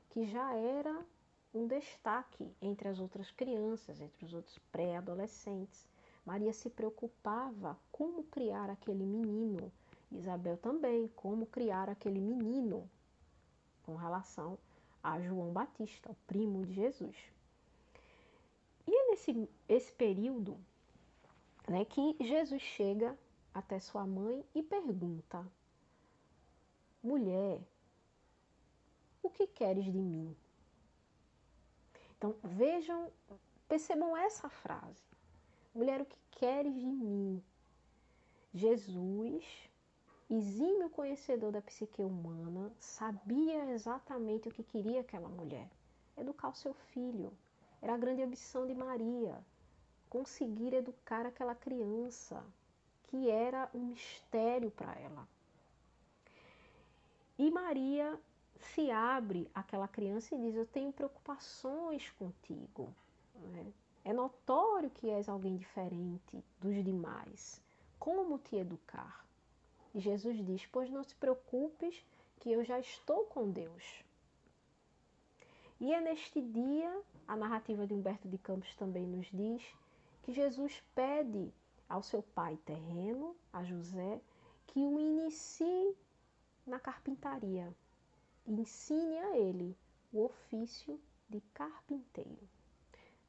que já era um destaque entre as outras crianças, entre os outros pré-adolescentes. Maria se preocupava como criar aquele menino. Isabel também, como criar aquele menino com relação a João Batista, o primo de Jesus. E é esse período, né, que Jesus chega até sua mãe e pergunta: mulher, o que queres de mim? Então vejam, percebam essa frase: mulher, o que queres de mim? Jesus, exímio conhecedor da psique humana, sabia exatamente o que queria aquela mulher: educar o seu filho. Era a grande ambição de Maria, conseguir educar aquela criança, que era um mistério para ela. E Maria se abre àquela criança e diz: eu tenho preocupações contigo, né? É notório que és alguém diferente dos demais. Como te educar? E Jesus diz: pois não te preocupes, que eu já estou com Deus. E é neste dia, a narrativa de Humberto de Campos também nos diz, que Jesus pede ao seu pai terreno, a José, que o inicie na carpintaria e ensine a ele o ofício de carpinteiro.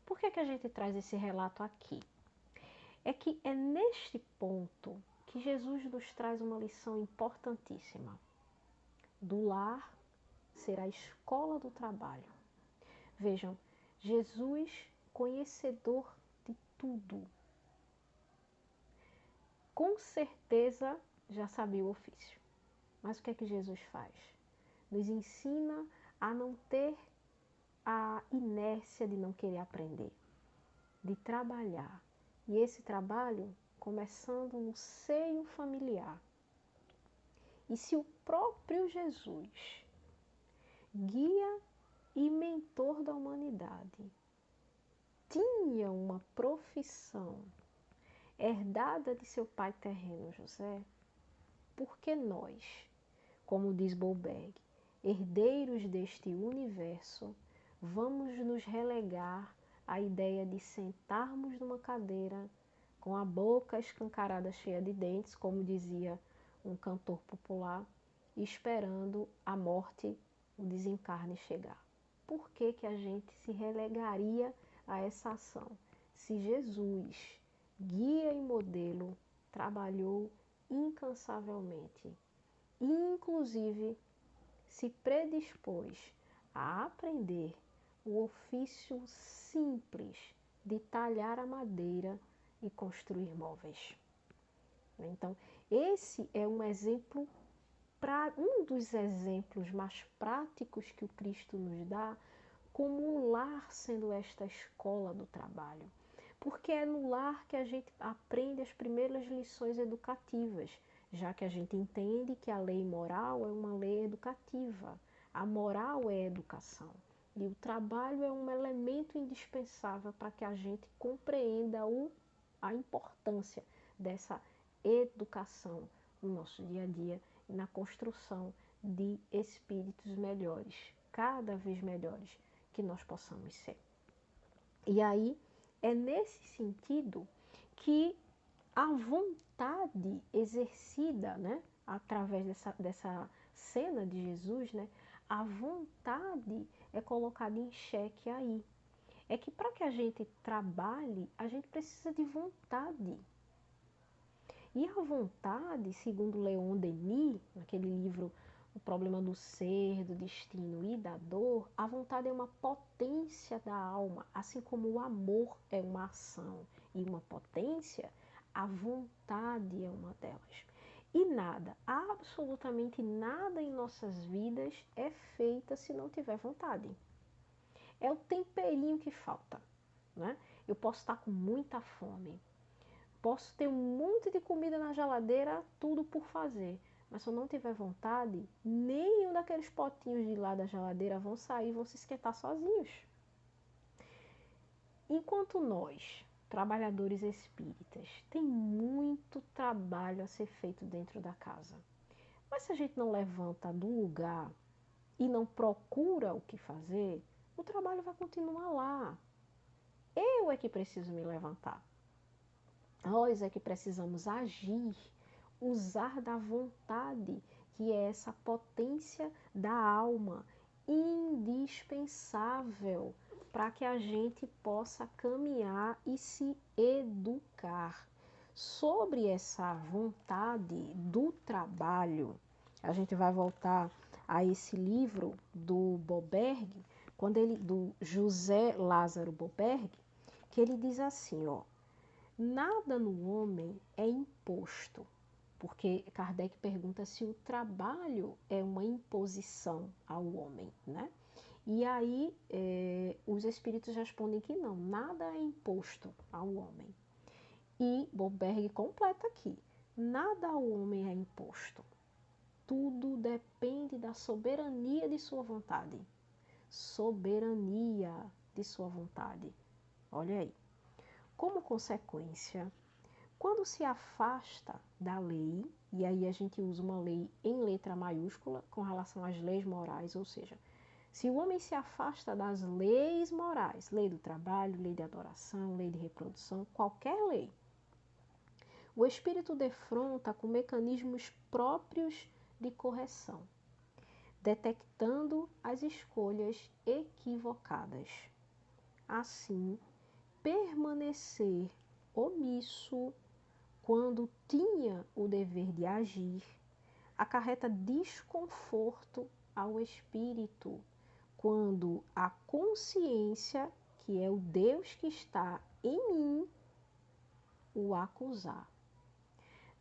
Por que a gente traz esse relato aqui? É que é neste ponto que Jesus nos traz uma lição importantíssima. Do lar ser a escola do trabalho. Vejam, Jesus, conhecedor de tudo, com certeza já sabia o ofício. Mas o que é que Jesus faz? Nos ensina a não ter a inércia de não querer aprender, de trabalhar. E esse trabalho começando no seio familiar. E se o próprio Jesus, guia e mentor da humanidade, tinha uma profissão herdada de seu pai terreno, José, por que nós, como diz Boberg, herdeiros deste universo, vamos nos relegar à ideia de sentarmos numa cadeira com a boca escancarada cheia de dentes, como dizia um cantor popular, esperando a morte, o desencarne chegar? Por que que a gente se relegaria a essa ação? Se Jesus, guia e modelo, trabalhou incansavelmente, e inclusive se predispôs a aprender o ofício simples de talhar a madeira e construir móveis. Então, esse é um exemplo, um dos exemplos mais práticos que o Cristo nos dá, como o lar sendo esta escola do trabalho. Porque é no lar que a gente aprende as primeiras lições educativas, já que a gente entende que a lei moral é uma lei educativa. A moral é educação. E o trabalho é um elemento indispensável para que a gente compreenda a importância dessa educação no nosso dia a dia e na construção de espíritos melhores, cada vez melhores, que nós possamos ser. E aí, é nesse sentido que a vontade exercida, né, através dessa cena de Jesus, né, a vontade é colocada em xeque aí. É que para que a gente trabalhe, a gente precisa de vontade. E a vontade, segundo Leon Denis, naquele livro O Problema do Ser, do Destino e da Dor, a vontade é uma potência da alma, assim como o amor é uma ação e uma potência, a vontade é uma delas. E nada, absolutamente nada em nossas vidas é feita se não tiver vontade. É o temperinho que falta, né? Eu posso estar com muita fome, posso ter um monte de comida na geladeira, tudo por fazer. Mas se eu não tiver vontade, nenhum daqueles potinhos de lá da geladeira vão sair, vão se esquentar sozinhos. Enquanto nós, trabalhadores espíritas, tem muito trabalho a ser feito dentro da casa. Mas se a gente não levanta do lugar e não procura o que fazer, o trabalho vai continuar lá. Eu é que preciso me levantar. Nós é que precisamos agir, usar da vontade, que é essa potência da alma, indispensável para que a gente possa caminhar e se educar. Sobre essa vontade do trabalho, a gente vai voltar a esse livro do Boberg, do José Lázaro Boberg, que ele diz assim, ó: nada no homem é imposto, porque Kardec pergunta se o trabalho é uma imposição ao homem, né? E aí os espíritos respondem que não, nada é imposto ao homem. E Boberg completa aqui, nada ao homem é imposto, tudo depende da soberania de sua vontade. Soberania de sua vontade. Olha aí. Como consequência, quando se afasta da lei, e aí a gente usa uma lei em letra maiúscula com relação às leis morais, ou seja, Se o homem se afasta das leis morais, lei do trabalho, lei de adoração, lei de reprodução, qualquer lei, o espírito defronta com mecanismos próprios de correção, detectando as escolhas equivocadas. Assim, permanecer omisso quando tinha o dever de agir acarreta desconforto ao espírito, quando a consciência, que é o Deus que está em mim, o acusar.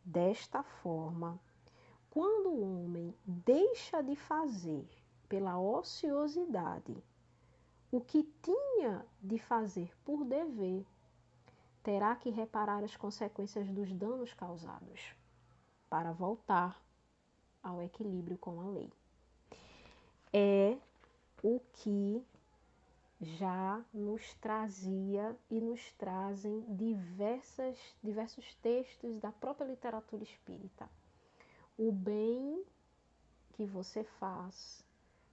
Desta forma, quando o homem deixa de fazer pela ociosidade o que tinha de fazer por dever, terá que reparar as consequências dos danos causados para voltar ao equilíbrio com a lei. É o que já nos trazia e nos trazem diversos textos da própria literatura espírita. O bem que você faz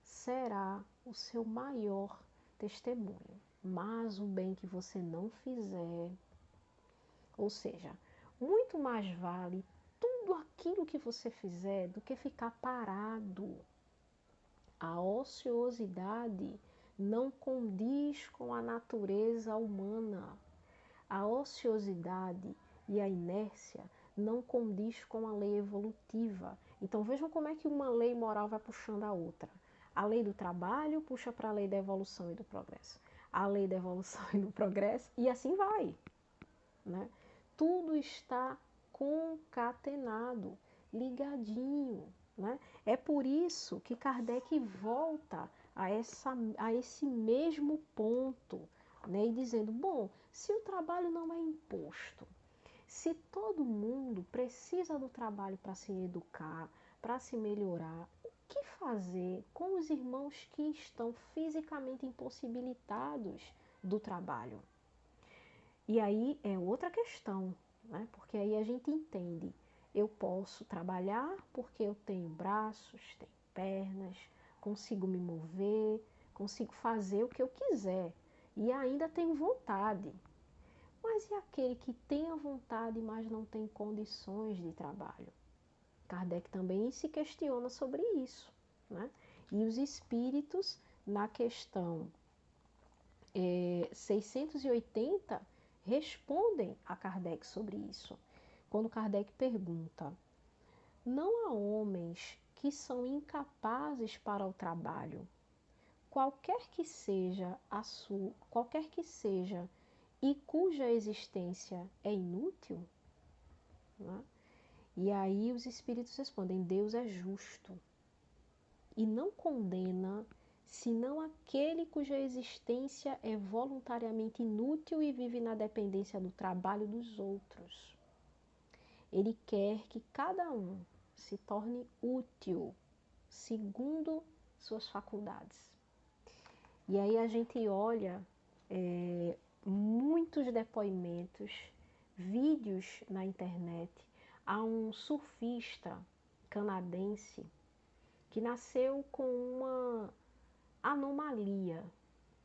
será o seu maior testemunho, mas o bem que você não fizer, ou seja, muito mais vale tudo aquilo que você fizer do que ficar parado. A ociosidade não condiz com a natureza humana. A ociosidade e a inércia não condiz com a lei evolutiva. Então vejam como é que uma lei moral vai puxando a outra. A lei do trabalho puxa para a lei da evolução e do progresso. A lei da evolução e do progresso, e assim vai, né? Tudo está concatenado, ligadinho, né? É por isso que Kardec volta a esse mesmo ponto, né? E dizendo, bom, se o trabalho não é imposto, se todo mundo precisa do trabalho para se educar, para se melhorar, o que fazer com os irmãos que estão fisicamente impossibilitados do trabalho? E aí é outra questão, né? Porque aí a gente entende, eu posso trabalhar porque eu tenho braços, tenho pernas, consigo me mover, consigo fazer o que eu quiser e ainda tenho vontade. Mas e aquele que tem a vontade, mas não tem condições de trabalho? Kardec também se questiona sobre isso, né? E os espíritos, na questão 680, respondem a Kardec sobre isso. Quando Kardec pergunta, não há homens que são incapazes para o trabalho, qualquer que seja e cuja existência é inútil? Né? E aí os espíritos respondem, Deus é justo e não condena senão aquele cuja existência é voluntariamente inútil e vive na dependência do trabalho dos outros. Ele quer que cada um se torne útil, segundo suas faculdades. E aí a gente olha muitos depoimentos, vídeos na internet. Há um surfista canadense que nasceu com uma anomalia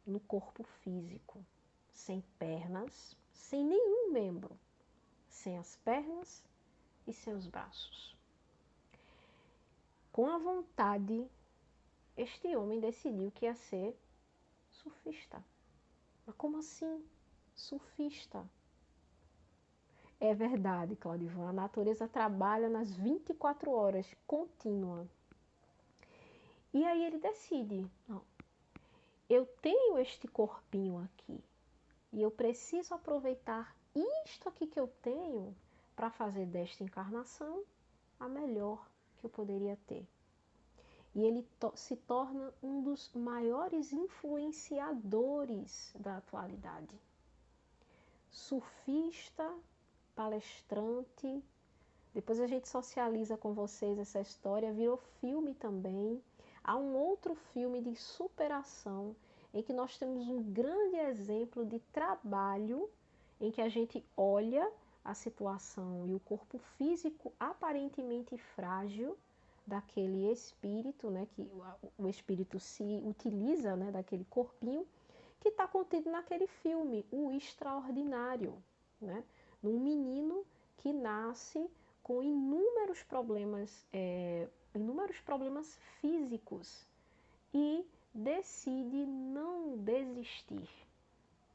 no corpo físico, sem pernas, sem nenhum membro, sem as pernas e sem os braços. Com a vontade, este homem decidiu que ia ser surfista. Mas como assim, surfista? É verdade, Claudivan, a natureza trabalha nas 24 horas, contínua. E aí ele decide, não, eu tenho este corpinho aqui e eu preciso aproveitar isto aqui que eu tenho para fazer desta encarnação a melhor que eu poderia ter. E ele se torna um dos maiores influenciadores da atualidade. Surfista, palestrante, depois a gente socializa com vocês essa história, virou filme também. Há um outro filme de superação em que nós temos um grande exemplo de trabalho em que a gente olha a situação e o corpo físico aparentemente frágil, daquele espírito, né, que o espírito se utiliza, né, daquele corpinho que está contido naquele filme, O Extraordinário, né, num menino que nasce com inúmeros problemas físicos e decide não desistir,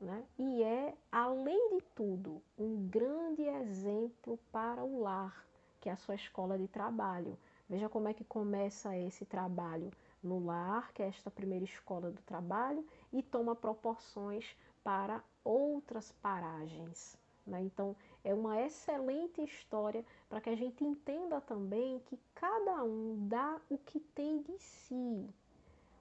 né? E é, além de tudo, um grande exemplo para o lar, que é a sua escola de trabalho. Veja como é que começa esse trabalho no lar, que é esta primeira escola do trabalho, e toma proporções para outras paragens, né? Então, é uma excelente história para que a gente entenda também que cada um dá o que tem de si,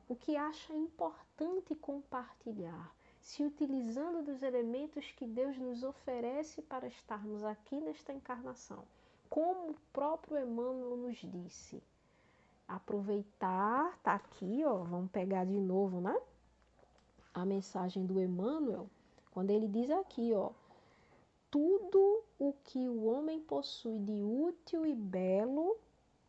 o que acha importante compartilhar, se utilizando dos elementos que Deus nos oferece para estarmos aqui nesta encarnação. Como o próprio Emmanuel nos disse, aproveitar, tá aqui, ó, vamos pegar de novo, né? A mensagem do Emmanuel, quando ele diz aqui, ó, tudo o que o homem possui de útil e belo,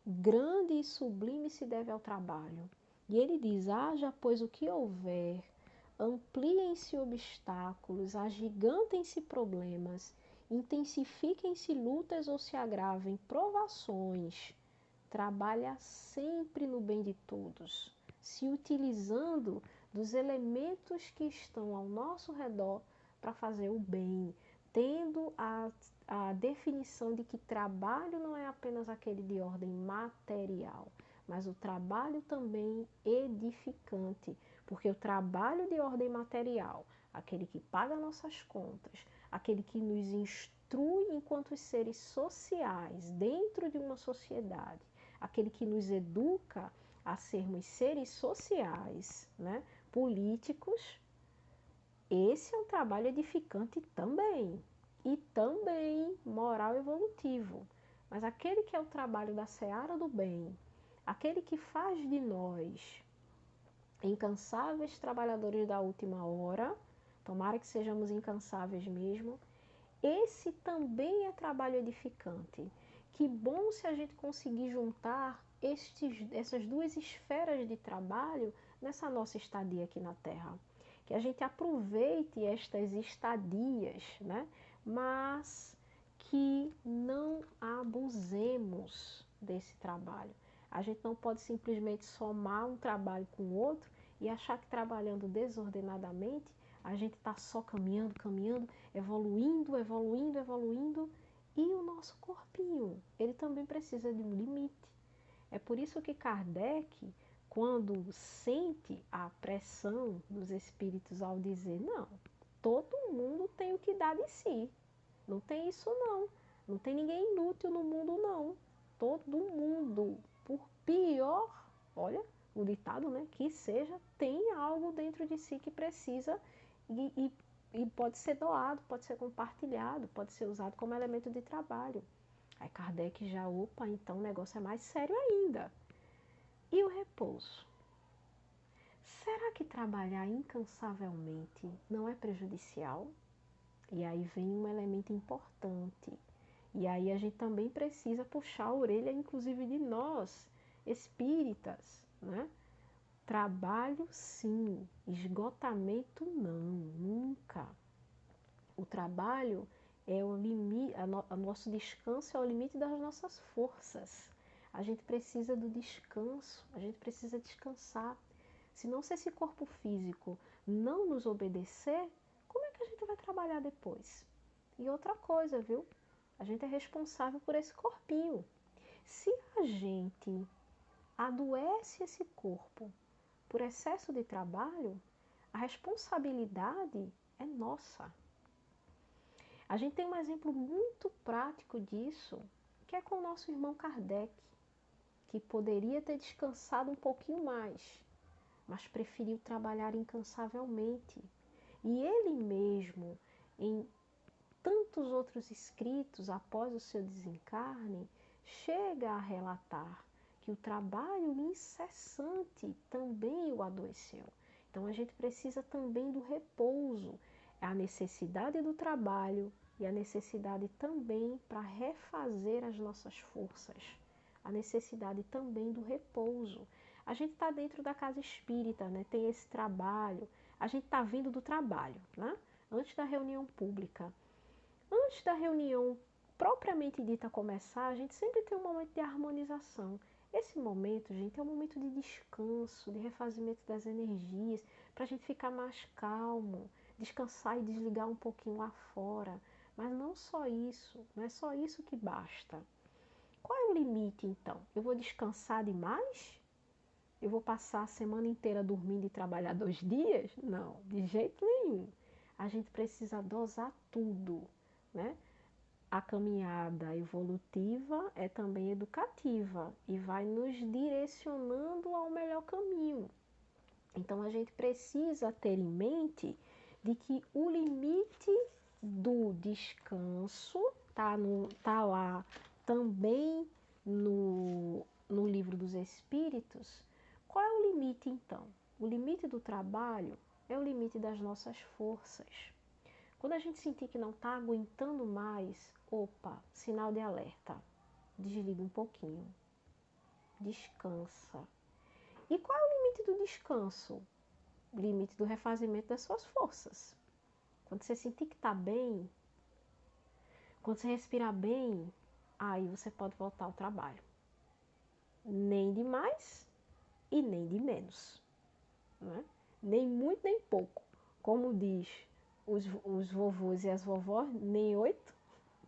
grande e sublime se deve ao trabalho. E ele diz, haja pois o que houver, ampliem-se obstáculos, agigantem-se problemas, intensifiquem-se lutas ou se agravem provações, trabalha sempre no bem de todos, se utilizando dos elementos que estão ao nosso redor para fazer o bem, tendo a definição de que trabalho não é apenas aquele de ordem material, mas o trabalho também edificante, porque o trabalho de ordem material, aquele que paga nossas contas, aquele que nos instrui enquanto seres sociais dentro de uma sociedade, aquele que nos educa a sermos seres sociais, né, políticos, esse é um trabalho edificante também, e também moral evolutivo. Mas aquele que é o trabalho da seara do bem, aquele que faz de nós incansáveis trabalhadores da última hora, tomara que sejamos incansáveis mesmo, esse também é trabalho edificante. Que bom se a gente conseguir juntar essas duas esferas de trabalho nessa nossa estadia aqui na Terra. Que a gente aproveite estas estadias, né? Mas que não abusemos desse trabalho. A gente não pode simplesmente somar um trabalho com o outro e achar que trabalhando desordenadamente a gente está só caminhando, caminhando, evoluindo, evoluindo, evoluindo, e o nosso corpinho, ele também precisa de um limite. É por isso que Kardec, quando sente a pressão dos espíritos ao dizer, não, todo mundo tem o que dar de si, não tem isso não, não tem ninguém inútil no mundo não, todo mundo, por pior, olha, o ditado, né, que seja, tem algo dentro de si que precisa e pode ser doado, pode ser compartilhado, pode ser usado como elemento de trabalho. Aí Kardec já, opa, então o negócio é mais sério ainda. E o repouso? Será que trabalhar incansavelmente não é prejudicial? E aí vem um elemento importante. E aí a gente também precisa puxar a orelha, inclusive de nós, espíritas, né? Trabalho sim, esgotamento não, nunca. O trabalho é o limite, o nosso descanso é o limite das nossas forças. A gente precisa do descanso, a gente precisa descansar. Senão, se esse corpo físico não nos obedecer, como é que a gente vai trabalhar depois? E outra coisa, viu? A gente é responsável por esse corpinho. Se a gente adoece esse corpo por excesso de trabalho, a responsabilidade é nossa. A gente tem um exemplo muito prático disso, que é com o nosso irmão Kardec, que poderia ter descansado um pouquinho mais, mas preferiu trabalhar incansavelmente. E ele mesmo, em tantos outros escritos após o seu desencarne, chega a relatar que o trabalho incessante também o adoeceu. Então a gente precisa também do repouso, a necessidade do trabalho e a necessidade também para refazer as nossas forças, a necessidade também do repouso. A gente está dentro da casa espírita, né? Tem esse trabalho, a gente está vindo do trabalho, né? Antes da reunião pública. Antes da reunião propriamente dita começar, a gente sempre tem um momento de harmonização. Esse momento, gente, é um momento de descanso, de refazimento das energias, para a gente ficar mais calmo, descansar e desligar um pouquinho lá fora. Mas não só isso, não é só isso que basta. Qual é o limite, então? Eu vou descansar demais? Eu vou passar a semana inteira dormindo e trabalhar 2 dias? Não, de jeito nenhum. A gente precisa dosar tudo, né? A caminhada evolutiva é também educativa e vai nos direcionando ao melhor caminho. Então a gente precisa ter em mente de que o limite do descanso tá lá também no livro dos Espíritos. Qual é o limite então? O limite do trabalho é o limite das nossas forças. Quando a gente sentir que não está aguentando mais, opa, sinal de alerta. Desliga um pouquinho. Descansa. E qual é o limite do descanso? O limite do refazimento das suas forças. Quando você sentir que está bem, quando você respirar bem, aí você pode voltar ao trabalho. Nem de mais e nem de menos. Né? Nem muito nem pouco. Como diz os vovôs e as vovós, nem 8,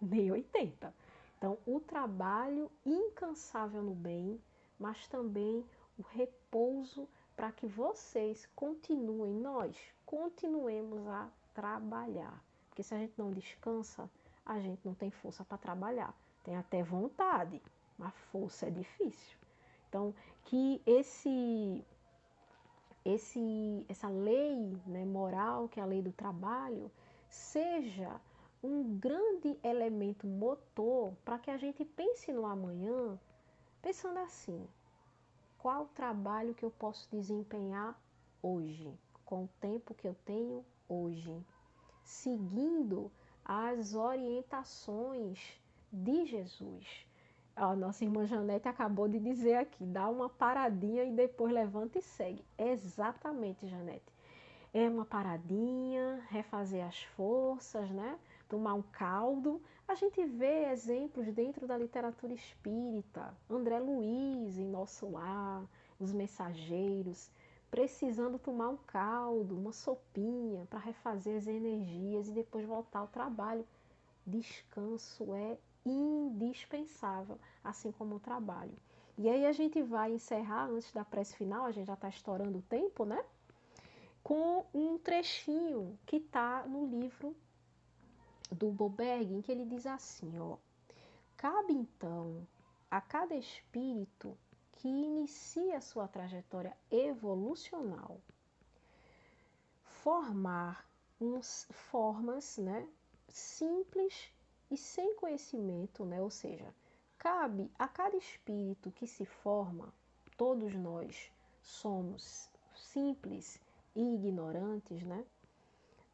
nem 80. Então, o trabalho incansável no bem, mas também o repouso para que vocês continuem, nós continuemos a trabalhar. Porque se a gente não descansa, a gente não tem força para trabalhar. Tem até vontade, mas força é difícil. Então, que essa lei, né, moral, que é a lei do trabalho, seja um grande elemento motor para que a gente pense no amanhã, pensando assim: qual trabalho que eu posso desempenhar hoje, com o tempo que eu tenho hoje, seguindo as orientações de Jesus. A nossa irmã Janete acabou de dizer aqui, dá uma paradinha e depois levanta e segue. Exatamente, Janete. É uma paradinha, refazer as forças, né? Tomar um caldo. A gente vê exemplos dentro da literatura espírita. André Luiz, em Nosso Lar, Os Mensageiros, precisando tomar um caldo, uma sopinha para refazer as energias e depois voltar ao trabalho. Descanso é indispensável, assim como o trabalho. E aí a gente vai encerrar, antes da prece final, a gente já está estourando o tempo, né? Com um trechinho que está no livro do Boberg, em que ele diz assim, ó: cabe então a cada espírito que inicia sua trajetória evolucional formar formas, né, simples e sem conhecimento, né? Ou seja, cabe a cada espírito que se forma, todos nós somos simples e ignorantes, né?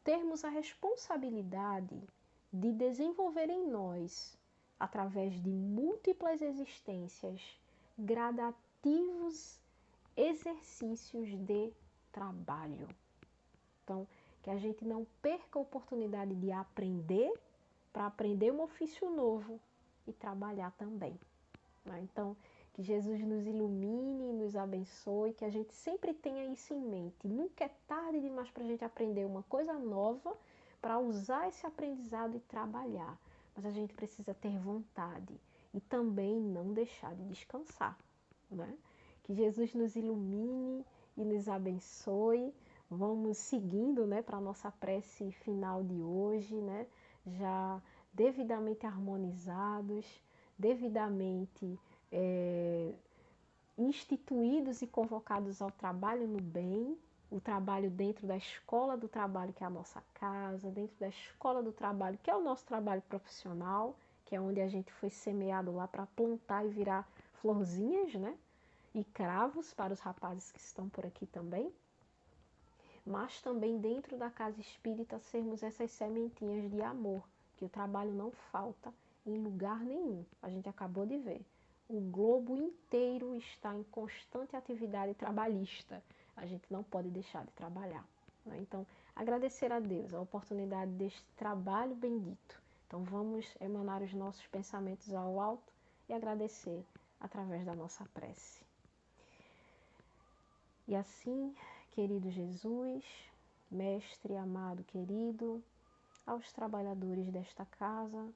Termos a responsabilidade de desenvolver em nós, através de múltiplas existências, gradativos exercícios de trabalho. Então, que a gente não perca a oportunidade de aprender, para aprender um ofício novo e trabalhar também. Né? Então, que Jesus nos ilumine e nos abençoe, que a gente sempre tenha isso em mente. Nunca é tarde demais para a gente aprender uma coisa nova, para usar esse aprendizado e trabalhar. Mas a gente precisa ter vontade e também não deixar de descansar. Né? Que Jesus nos ilumine e nos abençoe. Vamos seguindo, né, para a nossa prece final de hoje, né, já devidamente harmonizados, devidamente instituídos e convocados ao trabalho no bem, o trabalho dentro da escola do trabalho, que é a nossa casa, dentro da escola do trabalho, que é o nosso trabalho profissional, que é onde a gente foi semeado lá para plantar e virar florzinhas, né, e cravos para os rapazes que estão por aqui também. Mas também dentro da casa espírita sermos essas sementinhas de amor, que o trabalho não falta em lugar nenhum. A gente acabou de ver. o globo inteiro está em constante atividade trabalhista. A gente não pode deixar de trabalhar, né? Então, agradecer a Deus a oportunidade deste trabalho bendito. Então, vamos emanar os nossos pensamentos ao alto e agradecer através da nossa prece. E assim, querido Jesus, Mestre amado querido, aos trabalhadores desta casa,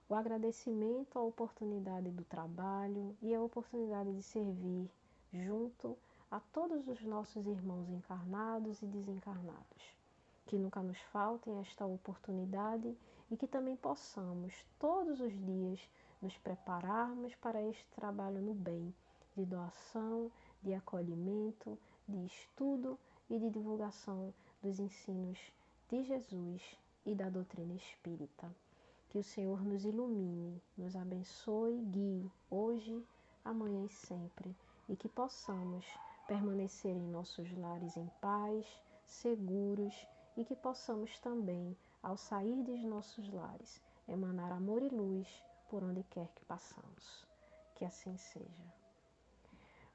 o agradecimento à oportunidade do trabalho e à oportunidade de servir junto a todos os nossos irmãos encarnados e desencarnados. Que nunca nos faltem esta oportunidade e que também possamos, todos os dias, nos prepararmos para este trabalho no bem, de doação, de acolhimento, de estudo e de divulgação dos ensinos de Jesus e da doutrina espírita. Que o Senhor nos ilumine, nos abençoe e guie hoje, amanhã e sempre, e que possamos permanecer em nossos lares em paz, seguros, e que possamos também, ao sair dos nossos lares, emanar amor e luz por onde quer que passamos. Que assim seja.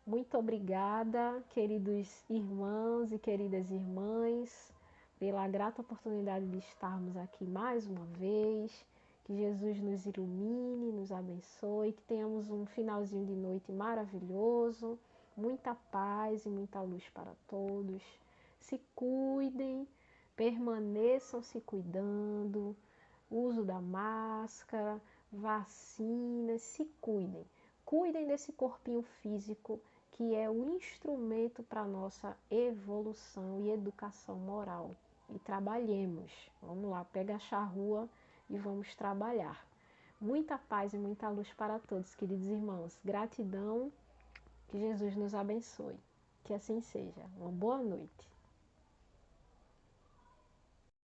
Muito obrigada, queridos irmãos e queridas irmãs, pela grata oportunidade de estarmos aqui mais uma vez. Que Jesus nos ilumine, nos abençoe, que tenhamos um finalzinho de noite maravilhoso, muita paz e muita luz para todos. Se cuidem, permaneçam se cuidando, uso da máscara, vacinas, se cuidem. Cuidem desse corpinho físico que é o instrumento para a nossa evolução e educação moral. E trabalhemos. Vamos lá, pega a charrua e vamos trabalhar. Muita paz e muita luz para todos, queridos irmãos. Gratidão, que Jesus nos abençoe. Que assim seja. Uma boa noite.